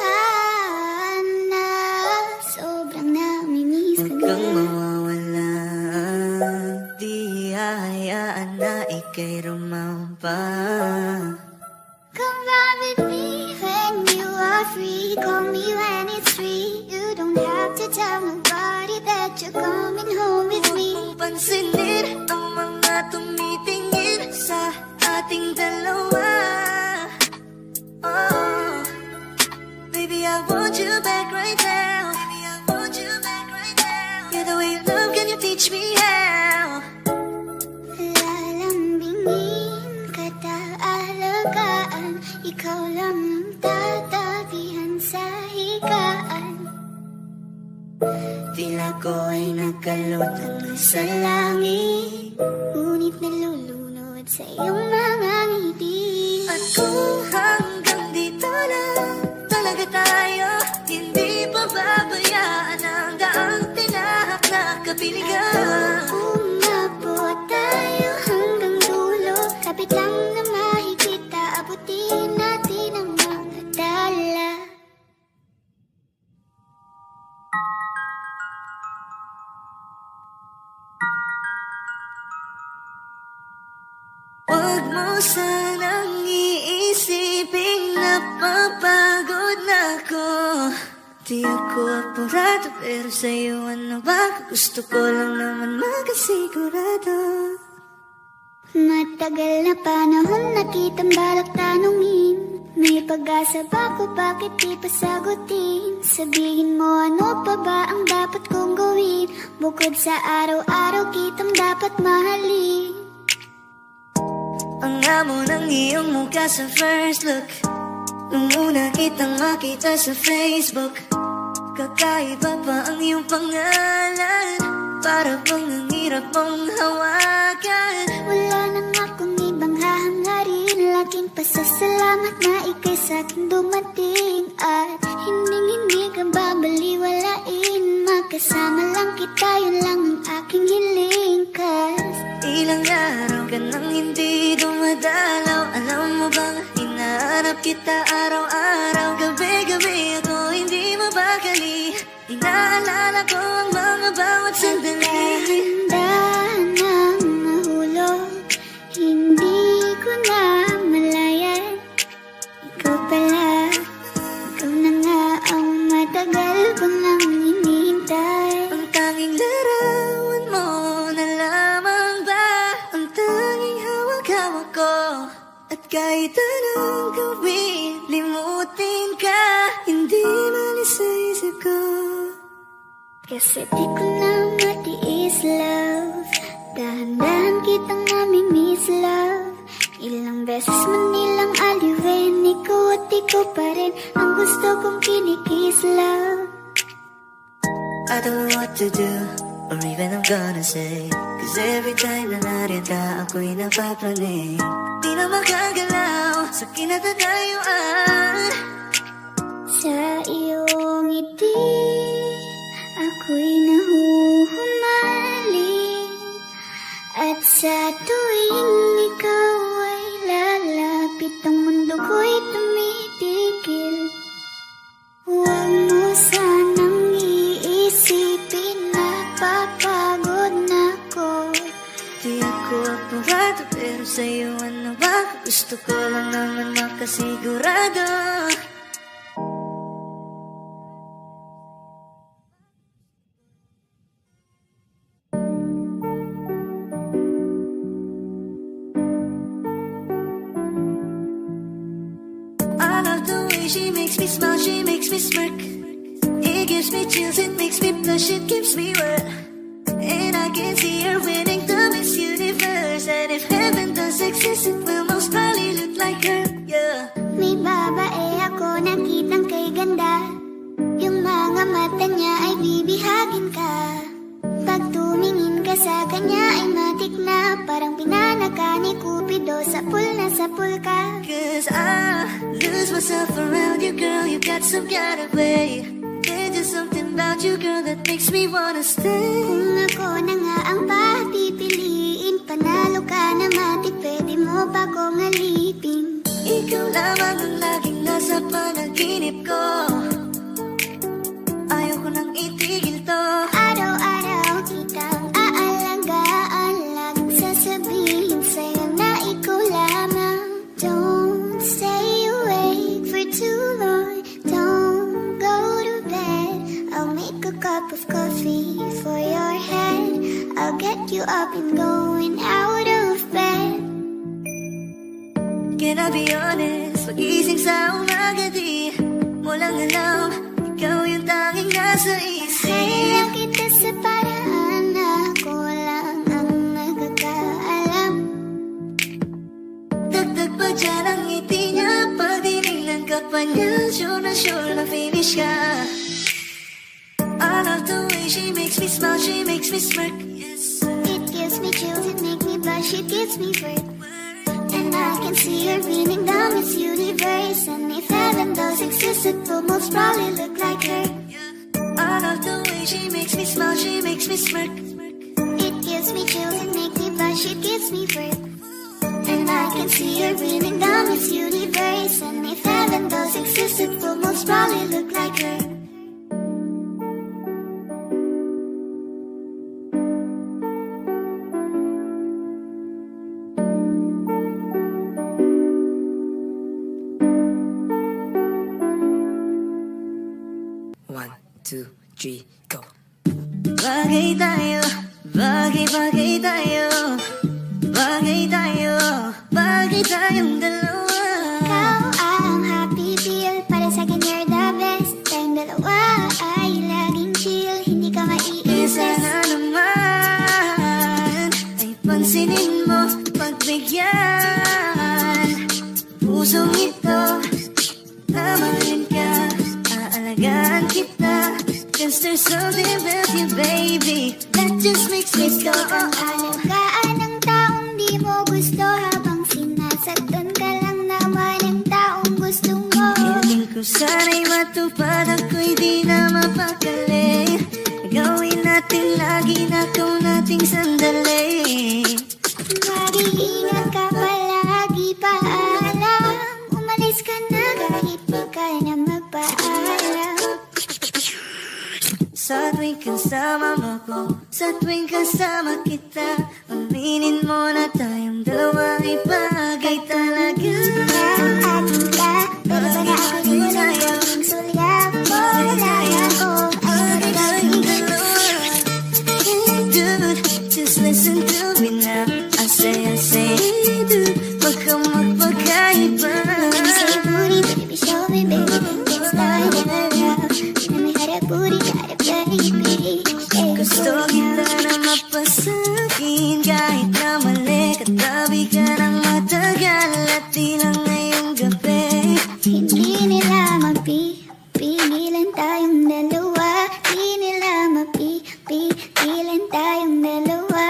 Sobrang namimiss ka Huwag na. kang mawawala, di hahayaan na ika'y rumampa. Come ride with me when you are free. Call me when it's free. You don't have to tell nobody that you're coming home with me. Pansinin ang mga tumitingin sa ating dalawa. Oh, baby, I want you back right now. Baby, I want you back right now. Yeah, the way you love, can you teach me how? Lalambingin kita alagaan. Ikaw lang ang tatabihan sa higaan. Tila ko ay nakalutang na sa langit, Ngunit nalulunod sa iyong mga ngiti. at kung hanggang dito lang talaga tayo, hindi pa babayaan ang daang tinahak na kapiligan. Umabot tayo hanggang dulo. Kapit lang na mahigit, aabutin natin ang mga dala. Huwag mo sanang iisiping napapagod na ako. Di ako apurado, pero sa'yo ano ba? Gusto ko lang naman makasigurado. Matagal na panahon na kitang balak tanungin. May pag-asa ba ko, bakit di pa sagutin? Sabihin mo ano pa ba ang dapat kong gawin? Bukod sa araw-araw kitang dapat mahalin. Ang amo ng iyong mukha sa first look, nung una kitang makita sa Facebook. Kakaiba pa ang iyong pangalan, para bang ang hirap mong hawakan. Wala nang akong ibang hahangarin. Laking pasasalamat na ika'y sa'kin dumating. At hindi ka babaliwalain. Magkasama lang kita, yun lang ang aking hiling. Cause Ilang araw ka nang hindi dumadalaw. Alam mo bang hinahanap kita araw-araw? Gabi-gabi ako hindi mabakali. Inaalala ko ang mga bawat sandali. dahan ng mahulog, hindi ko na malayan. Ikaw pala, ikaw na nga ang matagal ko nang hinihintay. Ang tanging larawan mo na lamang ba ang tanging hawak-hawak ko? At kahit anong gawin, limutin ka, hindi malis sa isip ko. Kasi di ko na matiis, love. Dahan-dahan kitang namimiss, love. Ilang beses man nilang aliwin, ikaw at ikaw pa rin ang gusto kong kinikis, love. I don't know what to do, or even I'm gonna say. Cause every time na narita ako'y napapraning. Di na makagalaw sa kinatatayuan. Sa iyong ngiti, ako'y nahuhumaling. At sa tuwing ikaw ay lalapit, ang mundo ko'y tumitigil. Huwag mo sanang iisipin na papagod na ko. Di ako apurado, pero sa'yo ano ba? Gusto ko lang naman makasigurado. I love the way she makes me smile, she makes me smirk. It gives me chills, it makes me blush, it keeps me wet. And I can see her winning the Miss Universe. And if heaven does exist, it will most probably look like her, yeah. May babae ako nakitang kay ganda. Yung mga mata niya ay bibihagin ka. Pag tumingin ka sa kanya ay matik na. Parang pinanaka ni Cupido, sapul na sapul ka. Cause I lose myself around you, girl, you got some kind of way. There's just something about you, girl, that makes me wanna stay. Kung ako na nga ang papipiliin, panalo ka naman, di pwede mo pa kong alipin. Ikaw lamang ang laging nasa panaginip ko. Ayaw ko nang itigil to. Araw-araw kitang aalagaan, laging sasabihin sa'yo na ikaw lamang. Don't stay awake for too long, don't go to bed. I'll make a cup of coffee for your head, I'll get you up and going out of bed. Can I be honest? Pag-ising sa umaga di mo lang alam, ikaw yung tanging nasa isip. Kaya kita sa paraan na ako lang ang nakakaalam. Dagdag pa dyan ang ngiti niya, pag dinignan ka pa niya, sure na finish ka. I love the way she makes me smile, she makes me smirk. Yes. It gives me chills, it makes me blush, it gives me birth. And I can see her beaming down this universe. And if heaven does exist, it will most probably look like her. I love the way she makes me smile, she makes me smirk. It gives me chills, it makes me blush, it gives me birth. And I can see her beaming down this universe. And if heaven does exist, it will most probably look like her. One, two, three, go. Bagay tayo, bagay tayo, bagay tayo, bagay tayong dalawa. Ikaw ang happy feel, para sa'kin you're the best. Tayong dalawa ay laging chill, hindi ka Isa maiisis. na naman ay pansinin mo, pagbigyan. Pusong ito, tamarin ka, aalagaan kita. Cause there's something about you, baby, that just makes me Gusto go. kang alagaan ng taong di mo gusto, habang sinasaktan ka lang naman ng taong gusto mo. Hiling ko sana'y matupad, ako'y di na mapakali. Gawin natin lagi na ikaw nating sandali. Mag-iingat ka palagi, paalam. Umalis ka na kahit di ka na magpaalam. Sa tuwing kasama mo ko, sa tuwing kasama kita, aminin mo na tayong dalawa ay bagay talaga. Akin ka, pero ba na ako rin mo lang kaming sulyap mo? Wala ako ang Tayong dalawa. Dude, just listen to me now. I say, dude, wag kang magpagkaiba. Say booty, baby, show me, baby, let's start it around. Let me have that booty, got it, baby. Gusto kita na mapasakin, kahit na mali, katabi ka ng matagal, at di lang ngayong gabi. Hindi nila mapipigilan tayong dalawa. Hindi nila mapipigilan tayong dalawa.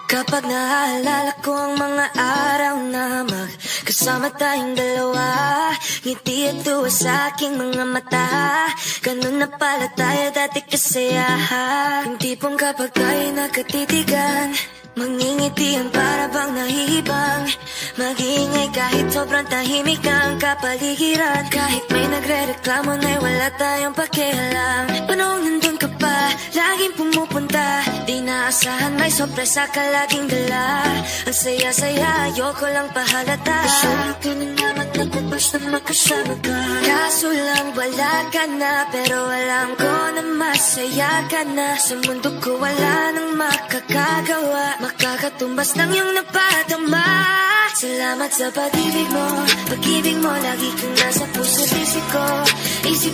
Kapag naaalala ko ang mga araw na magkasama tayong dalawa, ngiti at tuwa sa aking mga mata. Ganun na pala tayo dati kasaya. Yung tipong kapag tayo nagkatitigan, mangingitian para bang nahihibang. Mag-iingay kahit sobrang tahimik ang kapaligiran. Kahit may nagre-reklamo na'y wala tayong pakialam. Panong nandun ka pa, laging pumupunta. Di naasahan may sorpresa ka laging dala. Ang saya-saya, ayoko lang pahalata. Kasama ka na naman, nagpapas na makasama ka. Kaso lang wala ka na, pero alam ko na masaya ka na. Sa mundo ko wala nang makakagawa, makakatumbas ng iyong napadama. Salamat sa pag-ibig mo, pag-ibig mo lagi kang nasa puso't isip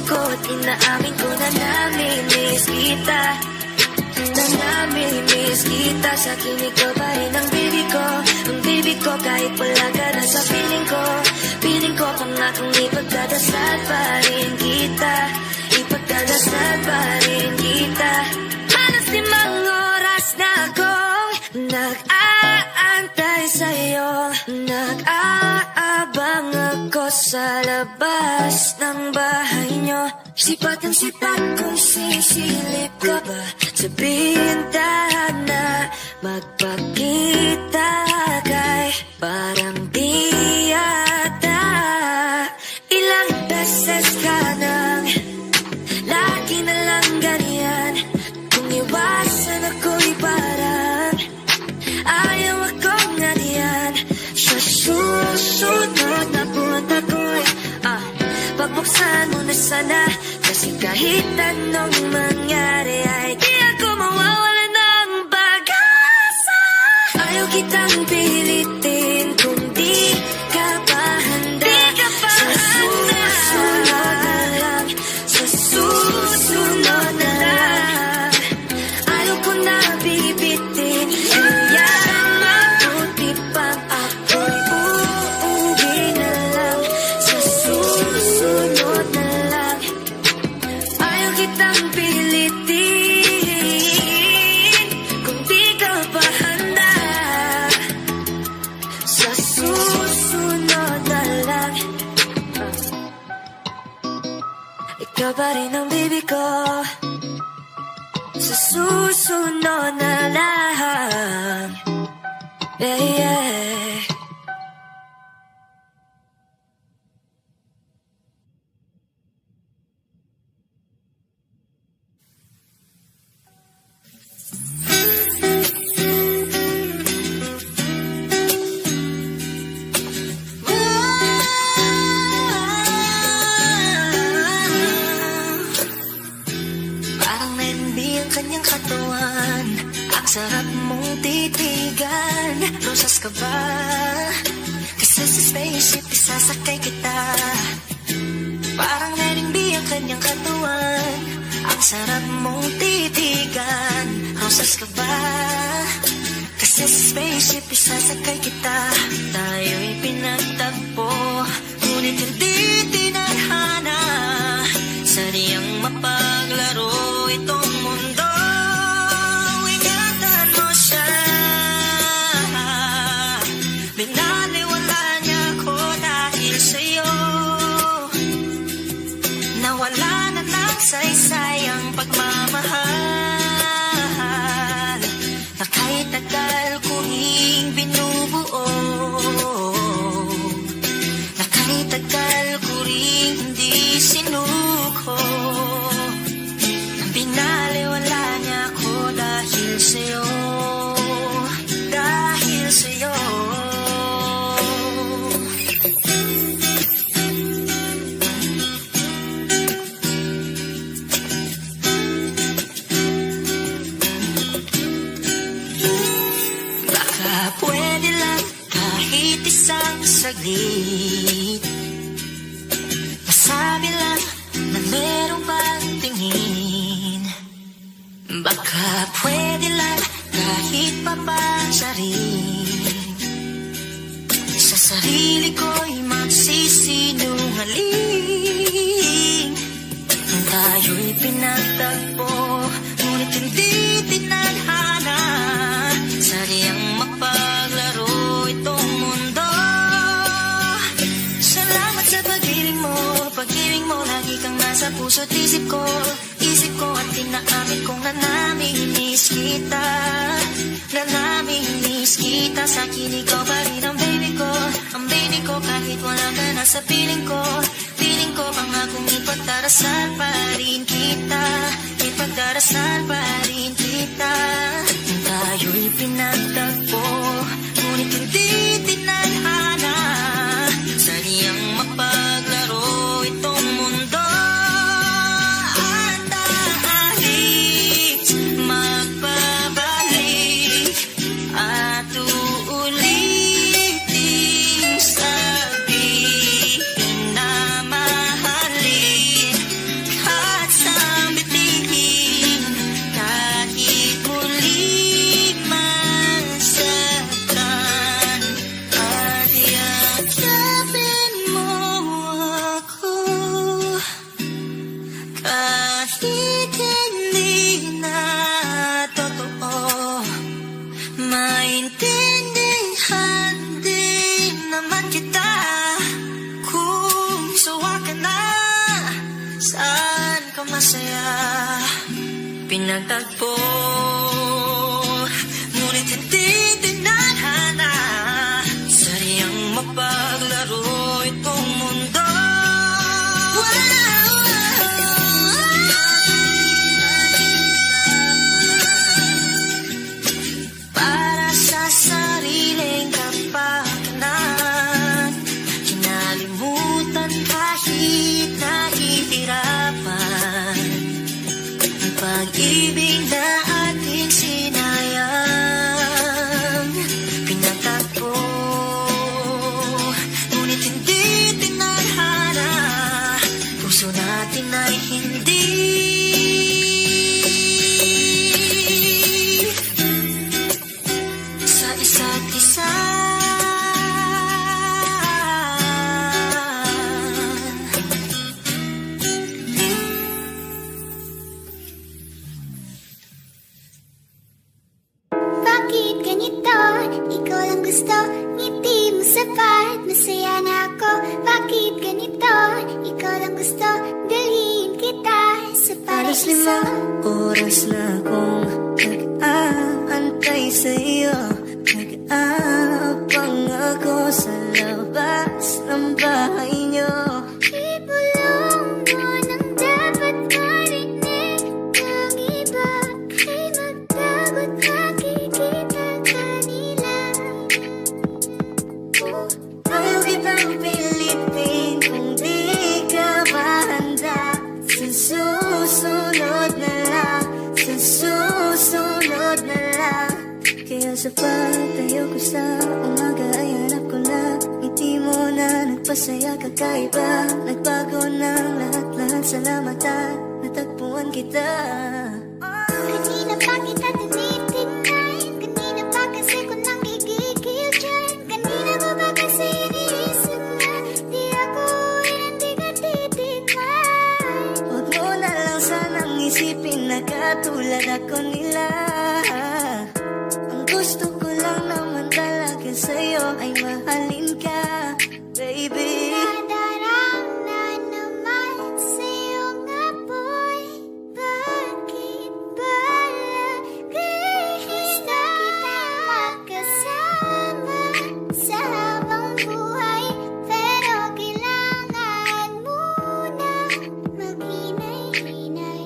ko at inaamin ko na namimiss kita. Na namimiss kita. Sa akin ikaw pa rin ang baby ko. Ang baby ko kahit wala ka na sa piling ko. Piling ko pangakong ipagdadasal pa rin kita. Ipagdadasal pa rin kita. Halos 5 oras na akong nag-aantay sa'yo. Nag-aabang ako sa labas ng bahay nyo. Sipat ang sipat kung sisilip ka ba sa bintana. Magpakita kay parang di yata. Ilang beses ka nang lagi na lang ganyan. Kung iwasan ako'y parang ayaw akong ganyan. Sa susunod na buwan ako'y pagbuksan mo na sana. Kasi kahit anong mangyari ay di ako mawawala ng pag-asa. Ayaw kitang pilitin kung di ka pa handa. Sa susunod na lang, sa susunod na lang. Ayaw ko na bibitin, kaya mabuti pang ako'y uuwi na lang. Sa susunod na lang, ayaw kitang pilitin kung di ka pa handa. Sa susunod na lang, ikaw pa rin ang baby ko. Sa susunod na lang, yeah, yeah. Parang naimbing ang kanyang katawan. Ang sarap mong titigan. Rosas ka ba? Kasi sa spaceship isasakay kita. Parang naimbing ang kanyang katawan. Ang sarap mong titigan. Rosas ka ba? Kasi sa spaceship isasakay kita. Tayo'y pinagtagpo, ngunit hindi tinadhana. Sadyang mapaglaro itong mundo. Ingatan mo siya. Binaliwala niya ako dahil sa'yo. Nawala na ng saysay ang pagmamahal na kahit tagal kong binubuo. Na kahit tagal ko rin hindi sinuko. Binaliwala niya ako dahil sa'yo. Dahil sa'yo. Baka pwede lang kahit isang saglit. Masabi lang na meron bang tingin. Baka pwede lang kahit papansarin. Sa sarili ko'y magsisinungaling. Tayo'y pinagtagpo, ngunit hindi tinadhana. Sadyang mapaglaro itong mundo. Salamat sa pag-ibig mo. Pag-ibig mo lagi kang nasa puso't isip ko. Isip ko at tinaamin kong nanamimiss kita. Nanamimiss kita. Sa akin ikaw pa rin ang baby ko. Ang baby ko kahit wala ka na sa piling ko. Piling ko pangakong ipagdarasal pa rin kita. Ipagdarasal pa rin kita. Tayo'y pinagtagpo, ngunit hindi tinadhana. Sadyang mapaglaro itong mundo. At dahil magpabalik at uulitin sabihin na mahalin. At sa bitin kahit muli. pinagtagpo, ngunit hindi tinadhana. Sadyang mapaglaro itong mundo. Para sa sariling kapakanan, kinalimutan kahit nahihirapan. Ang pag-ibig na ating sinayang, pinagtagpo, ngunit hindi tinadhana. Puso natin ay hindi sa isa't isa. Bakit ganito? Ikaw lang gusto, ngiti mo sapat, masaya na ako. Bakit ganito? Ikaw lang gusto, dalhin kita sa Halos paraiso. 5 oras na akong nag-aantay sa'yo. Nag-aabang ako sa labas ng bahay niyo. Ibulong mo nang dapat marinig ng iba. Kay magtagot makikita kanila. Ayaw kitang pilitin kung di ka ba handa. Sa susunod na lang, sa susunod na lang. Kaya sa pagtayo ko sa umaga ay hanap ko na ngiti mo na nagpasaya kakaiba. Nagbago ng lahat-lahat, salamat at natagpuan kita. Kanina pa kita tinitignan, kanina pa kasi ko nang gigigil dyan. Kanina ko ba kasi iniisip na di ako hindi ka titignan. Huwag mo na lang sanang isipin na katulad ako nila. Ang gusto ko lang naman talaga sa'yo ay mahalin ka, baby. Nadarama naman sa iyong apoy. Bakit ba lagi gusto kita magkasama sa habang buhay? Pero kailangan muna maghinay-hinay.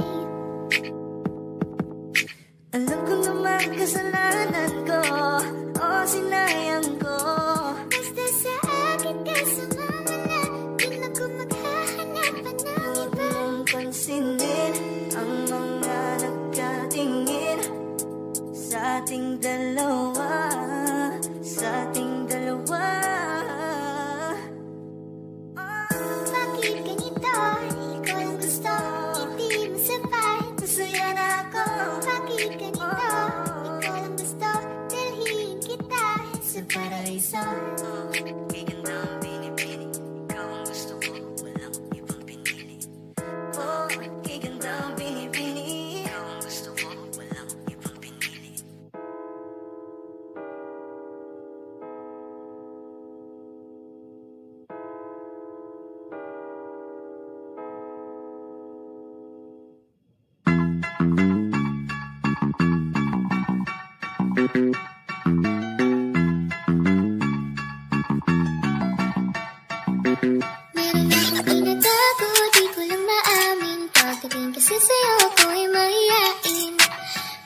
Alam ko naman kasalanan ko, o sinayang ko. Basta sa akin ka sumama na, di na ko maghahanapan ng Huwag iba. mong pansinin ang mga nagkatingin sa ating dalawa, sa ating dalawa. Bakit ganito? Ikaw lang gusto, hindi mo sapat. Masaya na ako. Bakit ganito? Ikaw lang gusto, dalhin kita sa paraiso. Kay ganda ang binibini, ikaw ang gusto ko, walang ibang pinili. Oh, kay ganda ang binibini, ikaw ang gusto ko, walang ibang pinili. Meron akong tinatago, di ko lang maamin. Pagdating kasi sa'yo ako'y mahihain.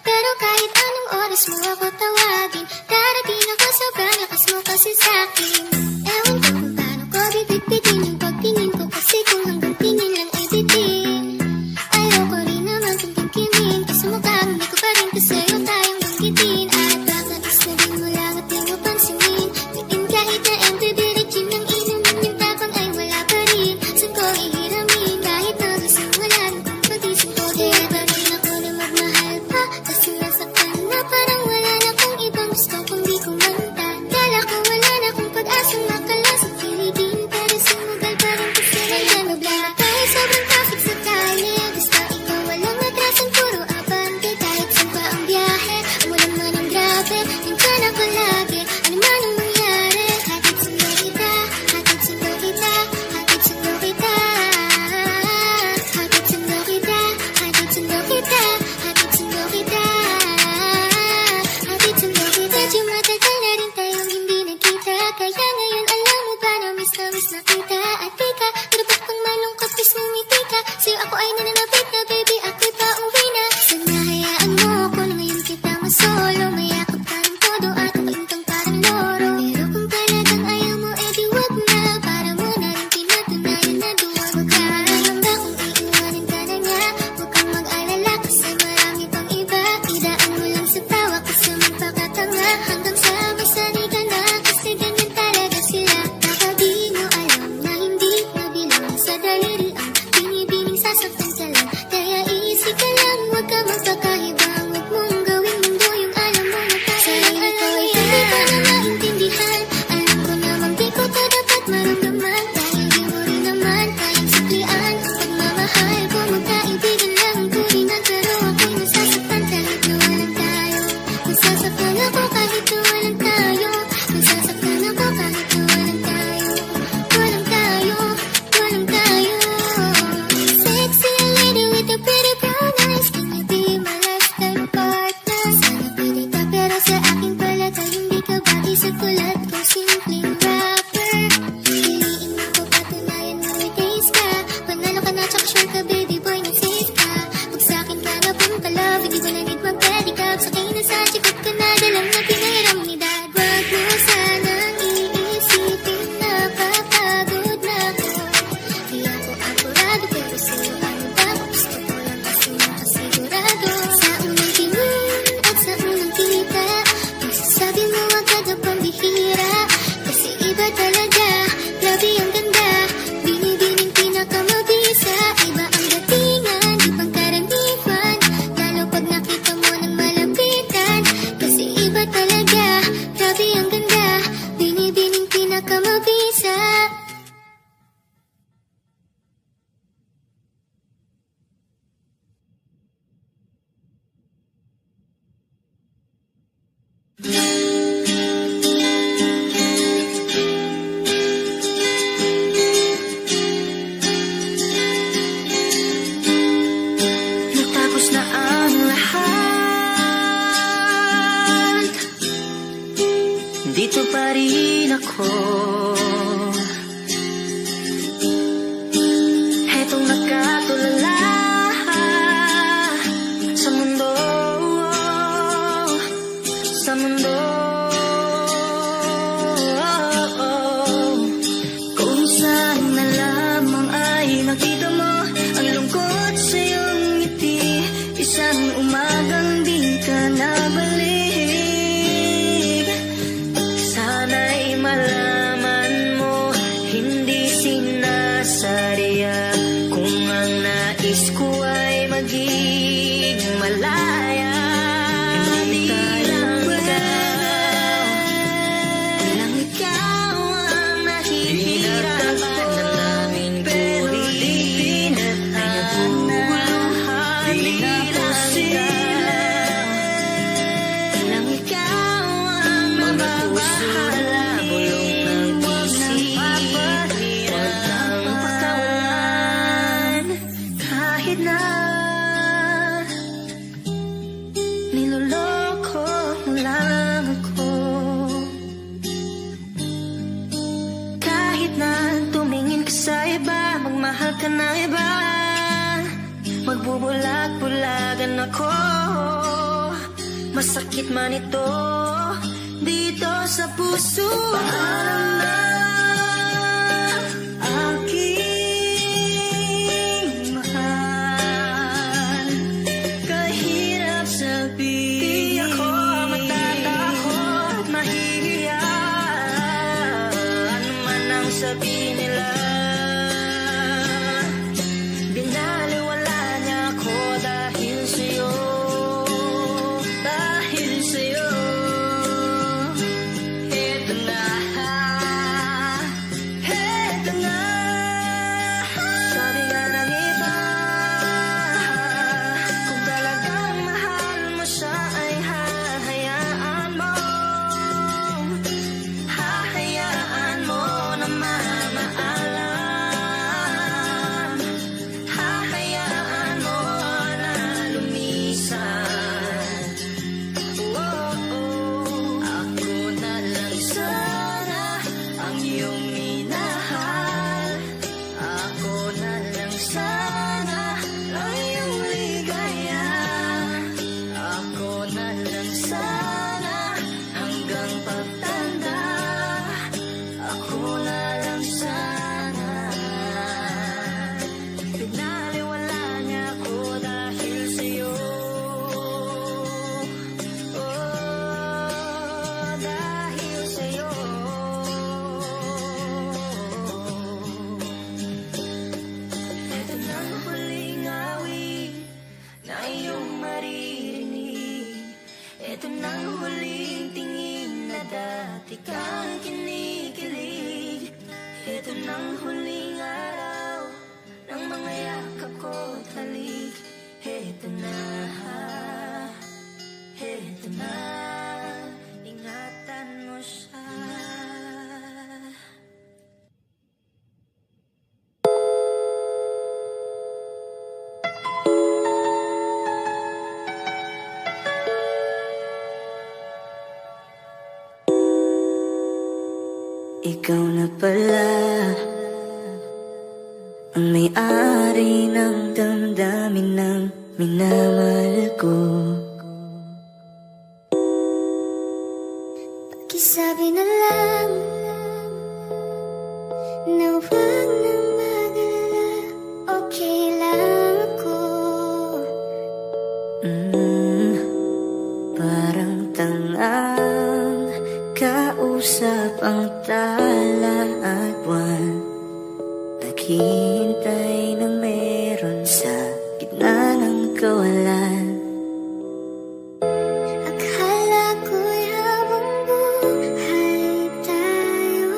Pero kahit anong oras mo ako tawagin, darating ako, sobrang lakas mo kasi sa'kin. Ewan ko kung paano ko bibigbitin yung pagtingin ko, kasi kung hanggang tingin lang ay bitin. Ayoko rin naman kung tingkimin, kasi mukhang hindi ko pa rin sa'yo tayong banggitin. At baka isnabing mo lang at di mo pansinin, bitin kahit na empty birikin ng inumin yung tapang ay wala pa rin. Saan ko ihiramin kahit na gising wala na kung pagising ko. Kaya pa rin ako na magmahal pa, kasi nasaktan na parang wala na kung ibang gusto kung di kumanta. Kala ko wala na kung pag-asang makalasang kilidin, pero sumugal pa rin kasi ngayon mablala tayo. Sobrang traffic sa kalye, basta ikaw walang atrasan, puro abante. Kahit saan pa ang biyahe, wala man ang grabe, nandiyan ako lagi, ano man ang mangyari. Hatid sundo kita, hatid sundo kita, hatid sundo kita. Hatid sundo kita, hatid sundo kita, hatid sundo hanggang sa masanay ka na. Kasi ganyan talaga sila. Baka di mo alam na hindi nabilang sa daliri ang binibining sasaktan ka lang. Kaya easy ka lang, huwag ka magpakahibang. Huwag mong gawing mundo yung alam mo na sarili ko ay hindi ko na maintindihan. Alam ko namang di ko to dapat maramdaman. Dahil di mo rin naman kayang suklian ang pagmamahal ko. Magkaibigan lang ang tulingan, pero ako'y nasasaktan kahit na walang tayo. Nasasaktan ako kahit na walang tayo. Nasasaktan ako kahit na walang tayo. Walang tayo, walang tayo. Sexy lady with the pretty brown eyes, can you be my lifetime partner? Sana pwede ka, pero sa aking palagay hindi ka bagay sa tulad kong simpleng rapper. Piliin mo ko, patunayan mo may taste ka. Panalo ka na, tsaka sure ka, baby boy, na-safe ka. Pag sa'kin ka na punta love, hindi ko na need mag-pedicab. Sa kayo na sa chikot ka na, dalang na pinahiram ni dad. Wag mo sanang iisipin na papagod na ako. Di ako apurado, pero sa'yo ano ba? Gusto ko lang kasi makasigurado. Sa unang tingin at sa unang kita, masasabi mo agad ang pambihira. Kasi iba talaga, grabe ang ganda. Binibining pinakamabisa. Iba ang datingan, di pangkaraniwan. Lalo pag nakita mo ng malapitan. Kasi iba talaga, grabe ang ganda. Binibining pinakamabisa. Natapos na ang lahat, dito pa rin ako. Hetong nakatulala sa mundo, sa mundo. Kung saan na lamang ay nakita mo ang lungkot sa iyong ngiti. Isang umagang di ka nabalik. Sana'y malaman mo, hindi sinasadya. Kung ang nais ko ay maging malaya. Di lang ikaw ang nahihirapan na namin buuin. Ay naguguluhan, di na posible. Lang ikaw ang mababahala, bulong ng isip. Huwag lang pakawalan. Kahit na niloloko mo lang ako. Kahit na tumingin ka sa iba, magmahal ka na iba, magbubulag-bulagan ako. Masakit man ito dito sa puso. Paalam na aking mahal. Kahirap sabihin, di ako matatakot, mahihiya. Ano man ang sabihin nila, binaliwala niya ako dahil sa'yo. Dahil sa'yo. Eto na, eto na. Sabi nga ng iba, kung talagang mahal mo siya ay hahayaan mo. Hahayaan mo naman at ika'y kinikilig. Ito ng huling araw ng mga yakap ko't halik. Ito na, ingatan mo siya. Ikaw na pala ang may-ari ng damdamin ng minamahal ko. Pakisabi na lang na huwag nang mag-alala, okay lang ako. Parang tangang kausap ang tala at buwan, naghihintay ng meron sa gitna ng kawalan. Akala ko'y habang buhay tayo,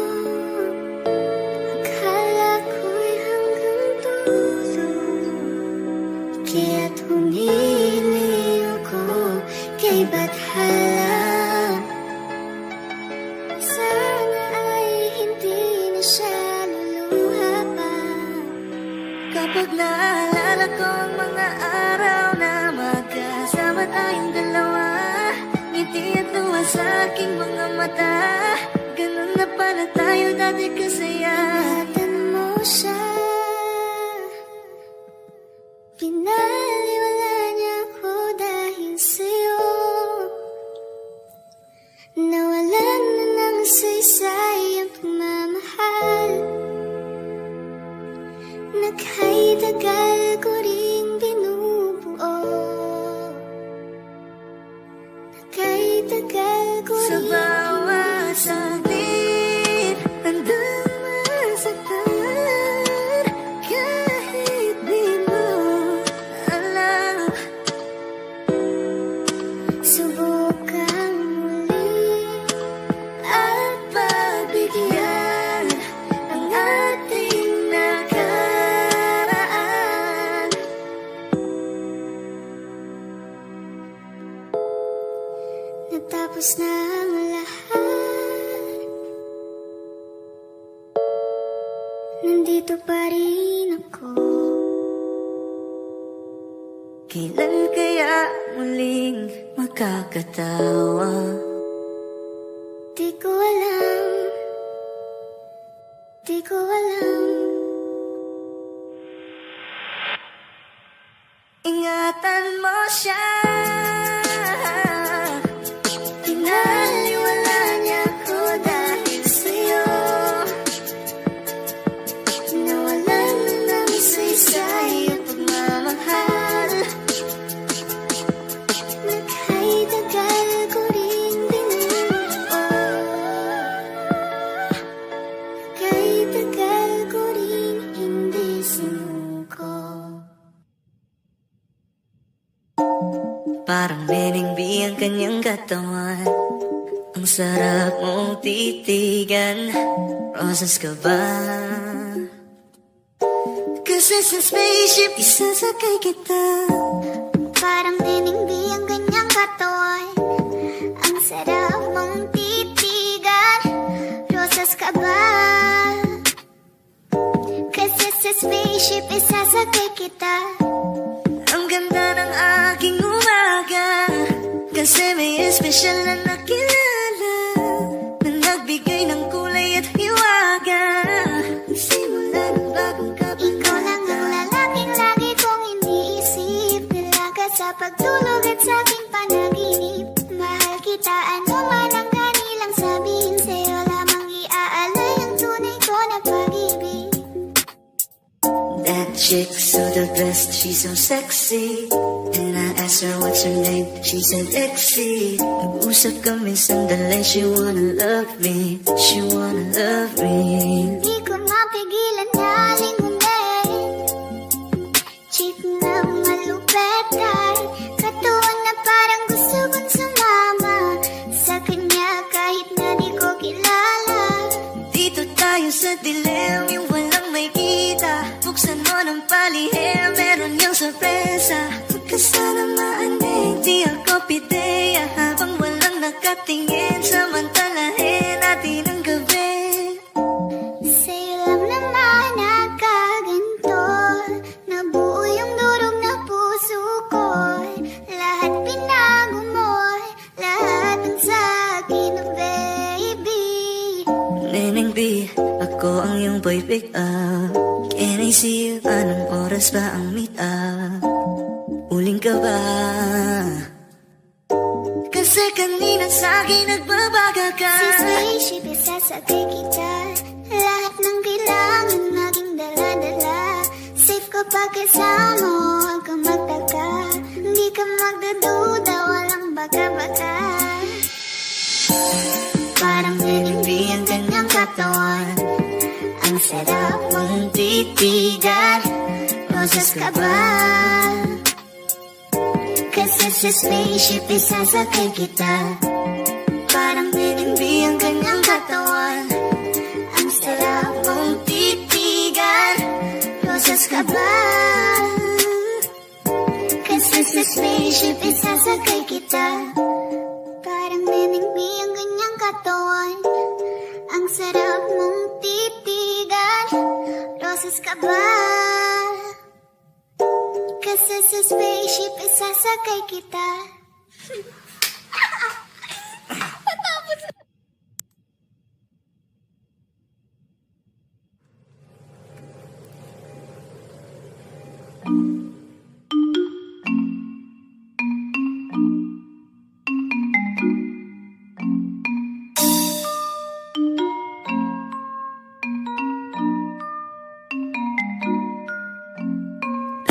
akala ko'y hanggang dulo, kaya't humili ako kay Bathala. Sana ay hindi na siya luluha pa. Kapag naalala ko ang mga araw na magkasama tayong dalawa, ngiti at luha sa aking mga mata, ganun na pala tayo dati kasaya. Ingatan mo siya, pinaliwala niya ako dahil sa'yo. Nawalan na ng saysay ang pagmamahal. Naghay-tagal ko ring binubuo. Naghay-tagal ko Sa ring bawat saglit, handang masaktan, kahit di mo alam. subukang muli At pagbigyan ang ating nakaraan. natapos na ang lahat. Nandito pa rin ako. Kailan kaya muling makakatawa? Di ko alam, di ko alam. Ingatan mo siya, Pinaliwala niya ako dahil sa'yo. Nawalan na ng saysay ang pagmamahal. Naghay-tagal ko rin binubuo. Naghay-tagal ko rin hindi sinuko. parang meningbi ang kanyang katawan. Ang sarap mong titigan, rosas ka ba? Kasi sa spaceship, isasakay kita. Parang tiningbi ang kanyang katawan. Ang sarap mong titigan, rosas ka ba? Kasi sa spaceship, isasakay kita. Ang ganda ng aking umaga, kasi may espesyal na nakilala, na nagbigay ng kulay at hiwaga. Simula ng bagong kapag Ikaw lang ang lalaking lagi kong iniisip. Dalaga sa pagtulog at sa aking panaginip. Mahal kita, ano man ang kanilang sabihin. Sa'yo lamang iaalay ang tunay ko na pag-ibig. That chick so the best, she's so sexy. And I asked her what's her name, she said Lexi. Nag-usap kami sandali, she wanna love me, she wanna love me. Di ko mapigilan na lingunin. Chick na malupet ay katuon na parang gusto kong sumama sa kanya kahit na di ko dilim, yung walang may kita. Buksan mo ng palihim, meron yung sorpresa. Huwag ka sana maanig, di ako pideya. Habang walang nakatingin, samantalahin natin ang gabi. Sa'yo lang naman nakaganto, nabuo yung durog na puso ko. Lahat pinago mo, lahat ang sa'kin, baby. Neneng B, ako ang iyong boy pick up. Can I see you? Anong oras ba ang meet up? Uling ka ba? Kasi kanina sa'kin nagbabaga ka. Si spaceship, isasakay kita. Lahat ng kailangan naging dala-dala. Safe kapag kasama mo, huwag kang magtaka. Hindi ka magdaduda, walang baka-baka. Parang nilindi ang kanyang katawan. Ang sarap mong titigan. Rosas ka ba? Kasi sa spaceship, isasakay kita. Parang nilindi ang kanyang katawan. Ang sarap mong titigan. Rosas ka ba? Kasi sa spaceship, isasakay kita. Parang nilindi ang kanyang katawan. Ang sarap mong titigan. Rosas ka ba? Kasi sa spaceship, isasakay kita.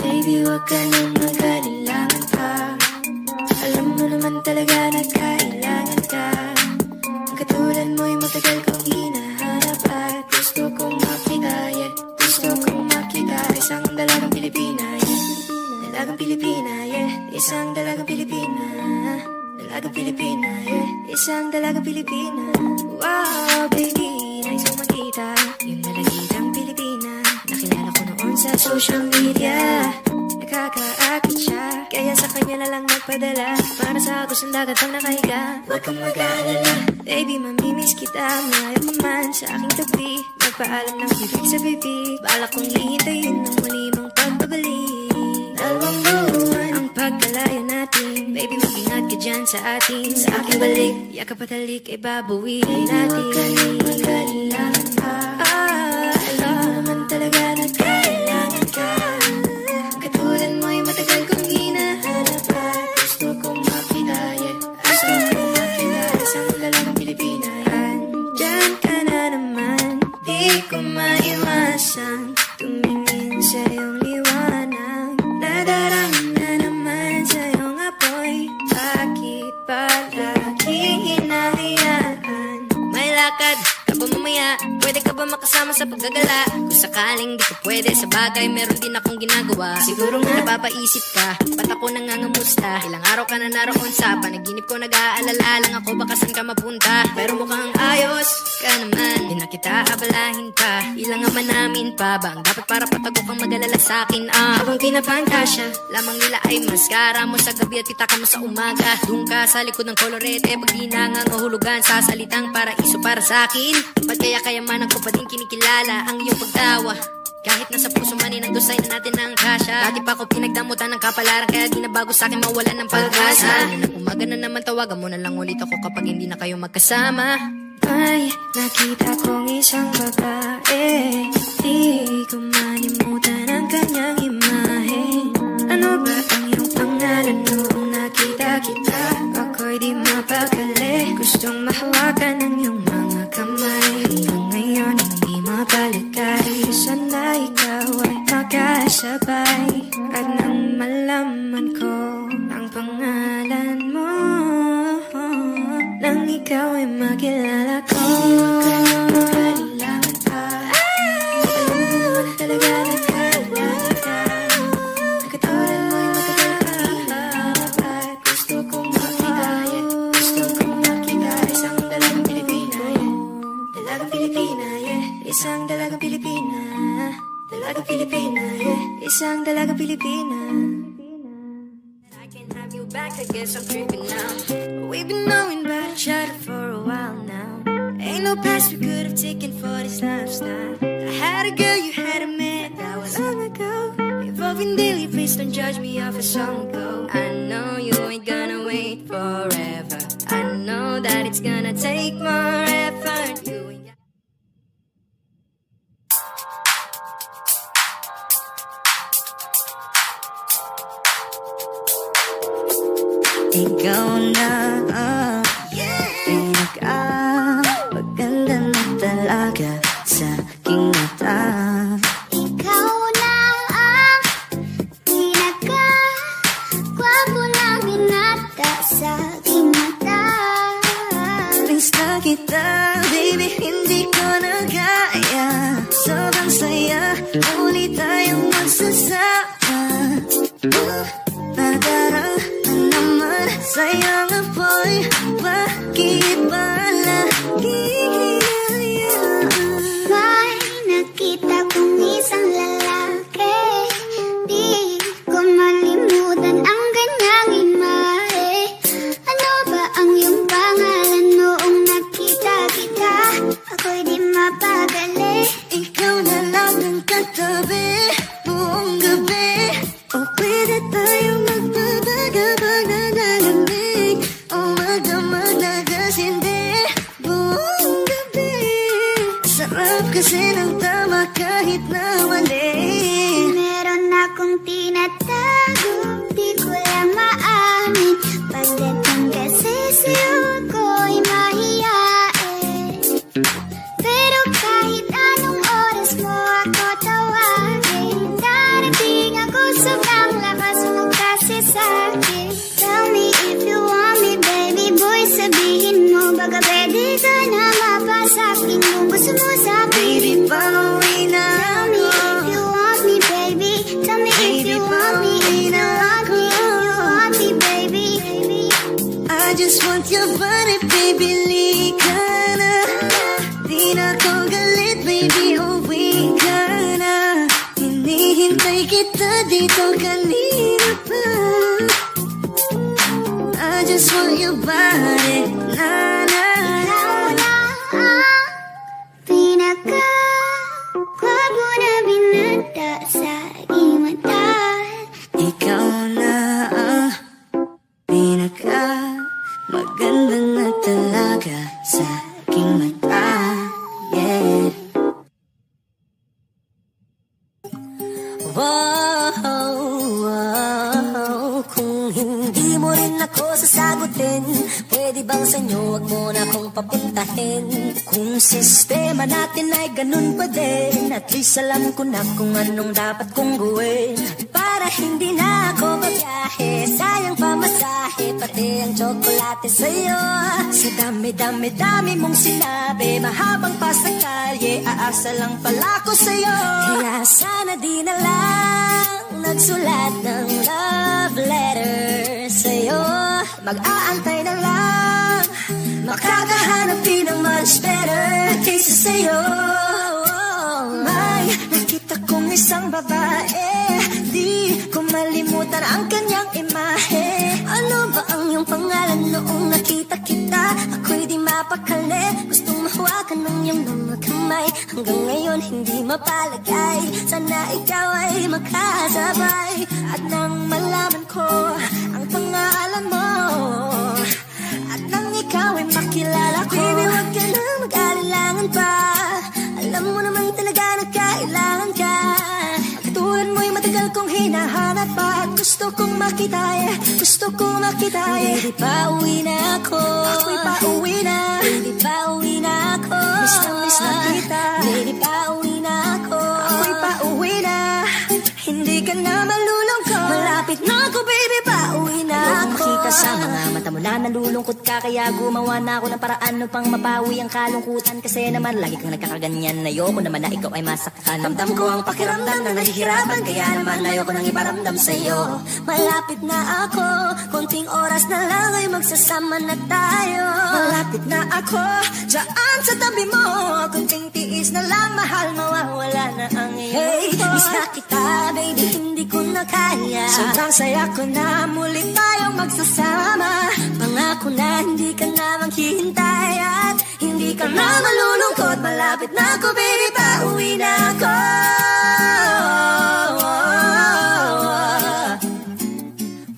Baby, huwag ka nang mag-alilangan pa. Alam mo naman talaga na kailangan ka. Ang katulad mo'y matagal kong hinahanap. At gusto kong makita, yeah. Gusto kong makita. Isang dalagang Pilipina, yeah. Dalagang Pilipina, yeah. Isang dalagang Pilipina. Dalagang Pilipina, yeah. Isang dalagang Pilipina. Wow, baby, nais kong makita yung dalagitang Pilipina. Nakilala ko noon sa social media. Nakakaakit siya, kaya sa kanya na lang nagpadala. Para sa agos ng dagat ang nakahiga. Huwag kang mag-aalala, baby, mamimiss kita. Malayo ka man sa aking tabi. Magpaalam ng bibig sa bibig. Balak kong hihintayin ng muli mong pagbabalik. Dalawang buwan ang pagkalayo natin. Baby, mag-ingat ka dyan sa atin. Sa aking balik, yakap at halik ay babawiin natin. Huwag ka nang mag-alilangan pa. Alam mo naman talaga na kailangan ka. Katulad mo'y matagal kong hinahanap. At gusto kong makita, yeah. Gusto kong makita. Isang dalagang Pilipina, yan. Diyan ka na naman. Di ko maiwasang tumingin sa iyong liwanag. Nadarama na naman sa iyong apoy. Bakit palagi hinahayaan? May lakad ka ba mamaya? Pwede ka ba makasama sa paggagala? Kung sakaling di ka pwede sa bagay, meron din akong ginagawa. Siguro nga napapaisip ka, ba't ako nangangamusta? Ilang araw ka na naroon sa panaginip ko, nag-aalala lang ako baka saan ka mapunta. Pero mukhang ayos ka naman, di na kita abalahin pa. Ilang naman namin pa ba ang dapat para patago kang mag-alala sa'kin? Habang pinapantasya, lamang nila ay maskara mo sa gabi at kita ka mo sa umaga. Doon ka sa likod ng kolorete, pag di nangangahulugan sa salitang paraiso para sa'kin. Ba't kaya manan ko pa din kinikilala ang iyong pagtawa? Kahit nasa puso man inandusay na natin ang kasya. Dati pa ko pinagdamutan ng kapalaran, kaya di na bago sa'kin mawalan ng pag-asa. Ng umaga na naman, tawagan mo na lang ulit ako kapag hindi na kayo magkasama. May nakita kong isang babae, di ko manimutan ang kanyang imahe. Ano ba ang iyong pangalan noong nakita kita? Ako'y di mapakali, gustong mahawakan ang iyong mga kamay. Hanggang ngayon hindi mapalagay, sana ikaw ay makasabay. At nang malaman ko ang pangalan mo, nang ikaw ay makilala ko. Kailangan pa, alam mo naman talaga na kailangan ka. Katulad mo'y matagal ka hinahanap. At gusto kong makita, yeah. Gusto kong makita. Isang dalagang Pilipina, yeah. Dalagang Pilipina, yeah. Isang dalagang Pilipina, dalagang Pilipina, yeah. Isang dalagang Pilipina. I can't have you back, I guess I'm tripping now. We've been knowing about each other for a while now. Ain't no past we could have taken for this lifestyle. I had a girl, you had a man, that was long ago. Evolving daily, please don't judge me off a song ago. I know you ain't gonna wait forever. I know that it's gonna take more effort. You ain't got Ikaw na maganda na talaga sa aking mata. Ikaw na ang pinaka-gwapo na binata sa aking mata. Miss na kita, baby, hindi ko na kaya. Sobrang saya, muli tayong magsasama. Nadarang naman, sayang apoy, bakit ba lagi? May nakita kong isang lalaki, di ko malimutan ang kanyang imahe. Ano ba ang iyong pangalan noong nakita kita? Ako'y di mapagali. Ikaw na lang ang katabi buong gabi. O pwede tayong magpapagabag na nalamig. O magdamag na gasindi buong gabi. Sarap kasi ng tama kahit na mali. Meron akong tinatago, di ko lang maamin. Pagdating kasi sa'yo ko'y mahiyain. Pero kahit anong oras mo ako tawagin, darating ako, sobrang lakas mo kasi sa'kin. Tell me if you want me, baby boy, sabihin mo, baka pwede ka na mapasakin kung gusto mo sa'kin. Baby, pauwi na Tell me if you want me, baby. Tell me if you want me, if you want me, if you want me, baby. I just want your body, baby, lika na. Di na ko galit, baby, uwi ka na. Hinihintay kita dito kanina pa. I just want your body, na na na. Ikaw na ang pinaka-gwapo na binata sa aking mata. Ikaw na ang pinaka maganda na talaga sa aking mata. Yeah. Wow, kung hindi mo rin ako sasagutin, pwede bang sa'yo wag mo na akong papuntahin? Kung sistema natin ay ganun pa din, at least alam ko na kung anong dapat kong gawin. Para hindi na ako magbiyahe, sayang pamasahe, pati ang tsokolate sa'yo. Sa dami-dami-dami mong sinabi, mahabang pa sa kalye, aasa lang pala ko sa'yo. Kaya sana di na lang nagsulat ng love letter sa'yo. Mag-aantay na lang, makakahanap din ng much better kaysa sa'yo. May nakita kong isang babae, di ko malimutan ang kanyang imahe. Ano ba ang iyong pangalan noong nakita kita? Ako'y di mapakali, gustong mahawakan ng iyong mga kamay. Hanggang ngayon hindi mapalagay, sana ikaw ay makasabay. At nang malaman ko ang pangalan mo, at nang ikaw ay makilala ko, baby, wag ka na mag-alilangan pa. Alam mo naman talaga na kailangan ka. Katulad mo'y matagal kong hinahanap pa. Gusto kong makita, yeah, gusto kong makita, yeah. Baby, pauwi na ako, ako'y pauwi na. Baby, pauwi na ako, miss na kita. Baby, pauwi na ako, ako'y pauwi na. Hindi ka na malulungkot, malapit na ako, baby, pauwi na ako. Makita sa mga mata mo na nalulungkot ka, kaya gumawa na ako ng paraan upang mapawi ang kalungkutan. Kasi naman lagi kang nagkakaganyan, ayoko naman na ikaw ay masaktan. Ramdam ko ang pakiramdam na nahihirapan, kaya naman ayoko nang iparamdam sa'yo. Malapit na ako, konting oras na lang ay magsasama na tayo. Malapit na ako, Diyan sa tabi mo, kunting tiis na lang, mahal, mawawala na ang iyong miss na kita, baby, hindi ko na kaya. Sobrang saya ko na muli tayong magsasama. Pangako na hindi ka na maghihintay at hindi ka na malulungkot. Malapit na ako, baby, pauwi na ako.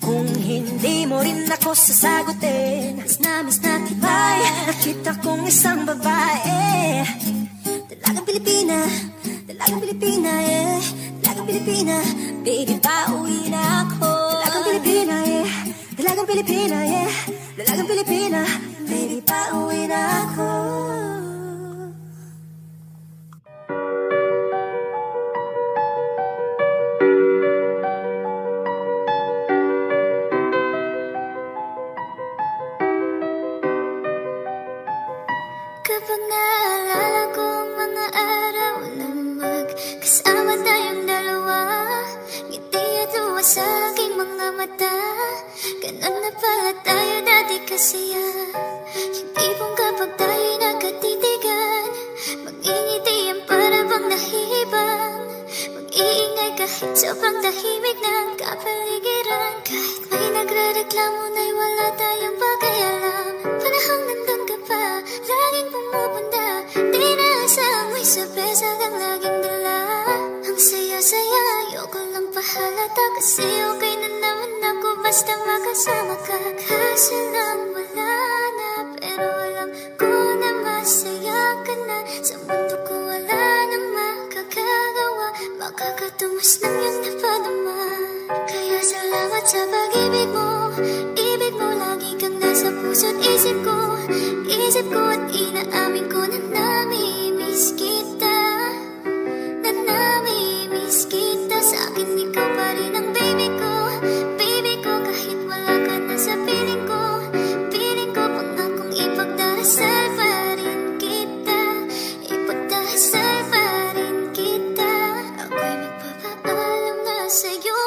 Kung hindi mo rin ako sasagutin, miss na kita, nakita kong isang babae. Dalagang Pilipina, dalagang Pilipina, yeah. Dalagang Pilipina, baby, pauwi na ako. Dalagang Pilipina, yeah. Dalagang Pilipina, yeah. Dalagang Pilipina, baby, pauwi na ako. Kapag naalala ko ang mga araw na magkasama tayong dalawa, ngiti at luha sa aking mga mata. Ganun na pala tayo dati kasaya. Yung tipong kapag tayo'y nagkatitigan, mag-ingiti ang para bang nahihibang, mag-iingay kahit sobrang tahimik ng kapaligiran. Kahit may nagre-reklamo na'y wala tayong pakialam. Panahang nandun ka pa, laging pumupunta, di naasang may sorpresa kang laging dala. Ang saya-saya, ayoko lang pahalata, kasi okay na naman ako basta makasama ka. Kaso lang wala na, pero alam ko na masaya ka na. Sa mundo ko wala nang makakagawa, makakatumas ng iyong napadama. Kaya salamat sa pag-ibig mo, ibig mo lagi kang nasa puso't isip ko. Isip ko at inaamin ko na nami-miss kita, na nami-miss kita. Sa akin ikaw pa rin ang baby ko, baby ko, kahit wala ka na sa piling ko. Piling ko pangakong ipagdarasal pa rin kita, ipagdarasal pa rin kita. Ako'y magpapaalam na sa'yo,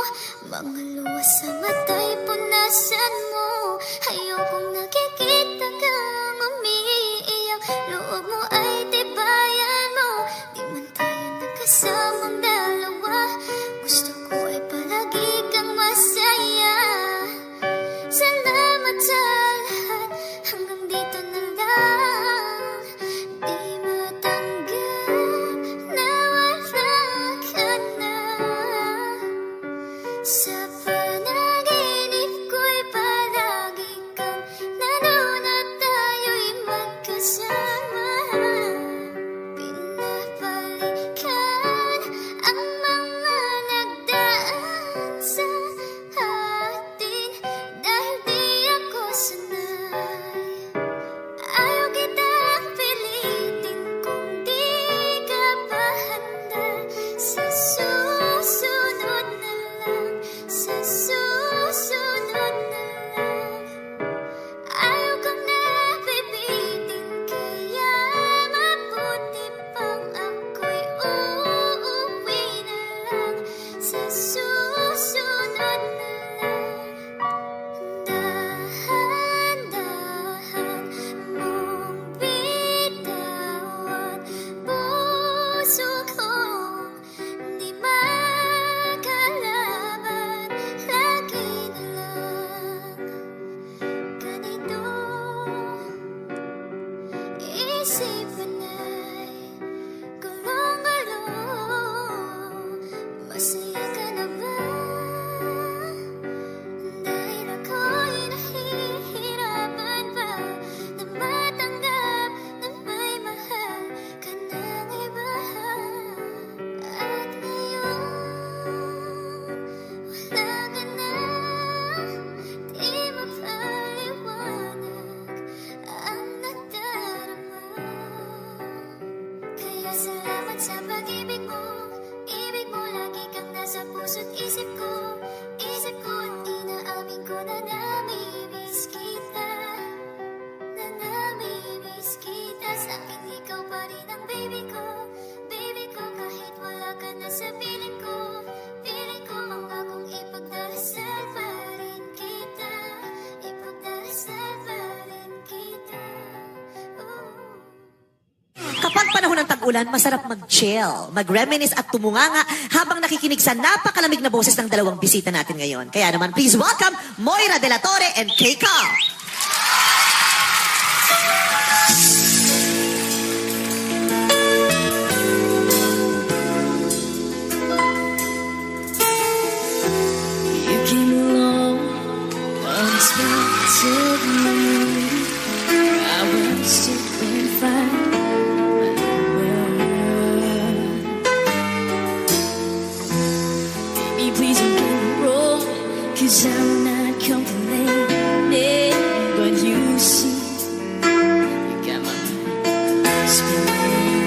mga luha sa mata'y punasan mo. Ayokong nakikita kang umiiyak, loob mo ay tibayan mo. Di man tayo nagkasamang dalawa, gusto ko ay palagi kang masaya. Salamat sa lahat, hanggang dito na lang. Di matanggap na wala ka na. Sa panaginip ko'y palagi kang nanoon at tayo'y magkasama. Pinabalikan ang mga nagdaan sa atin, dahil di ako sanay. Ayaw kitang pilitin kung di ka pa handa. Sa susunod na lang, sa susunod na lang. Ayaw kang napipitin, kaya mabuti pang ako'y uuwi na lang. Sa susunod na lang. Dahan-dahan mong bitawan, puso kong di makalaban. Lagi na lang ganito, isipan ay gulong-gulong. Masaya ka na ba? Dahil ako'y nahihirapan pa na matanggap na may mahal ka ng iba. At ngayon, wala ka na, di mapaliwanag ang nadarama. Kaya salamat sa pag-ibig mo, ibig mo lagi kang nasa puso't isip ko. Isip ko at inaamin ko na nami-miss kita, na nami-miss kita. Sa akin ikaw pa rin ang baby ko, baby ko, kahit wala ka na sa piling ko. Piling ko mangakong ipagdarasal pa rin kita, ipagdarasal pa rin kita. Oh. ulan, masarap mag-chill, mag-reminisce at tumunganga habang nakikinig sa napakalamig na boses ng dalawang bisita natin ngayon. Kaya naman, please welcome Moira De La Torre and Keika. You came along unexpectedly. I was still fine. Baby, please don't get me wrong, 'cause I'm not complaining. But you see, you got my mind spinning.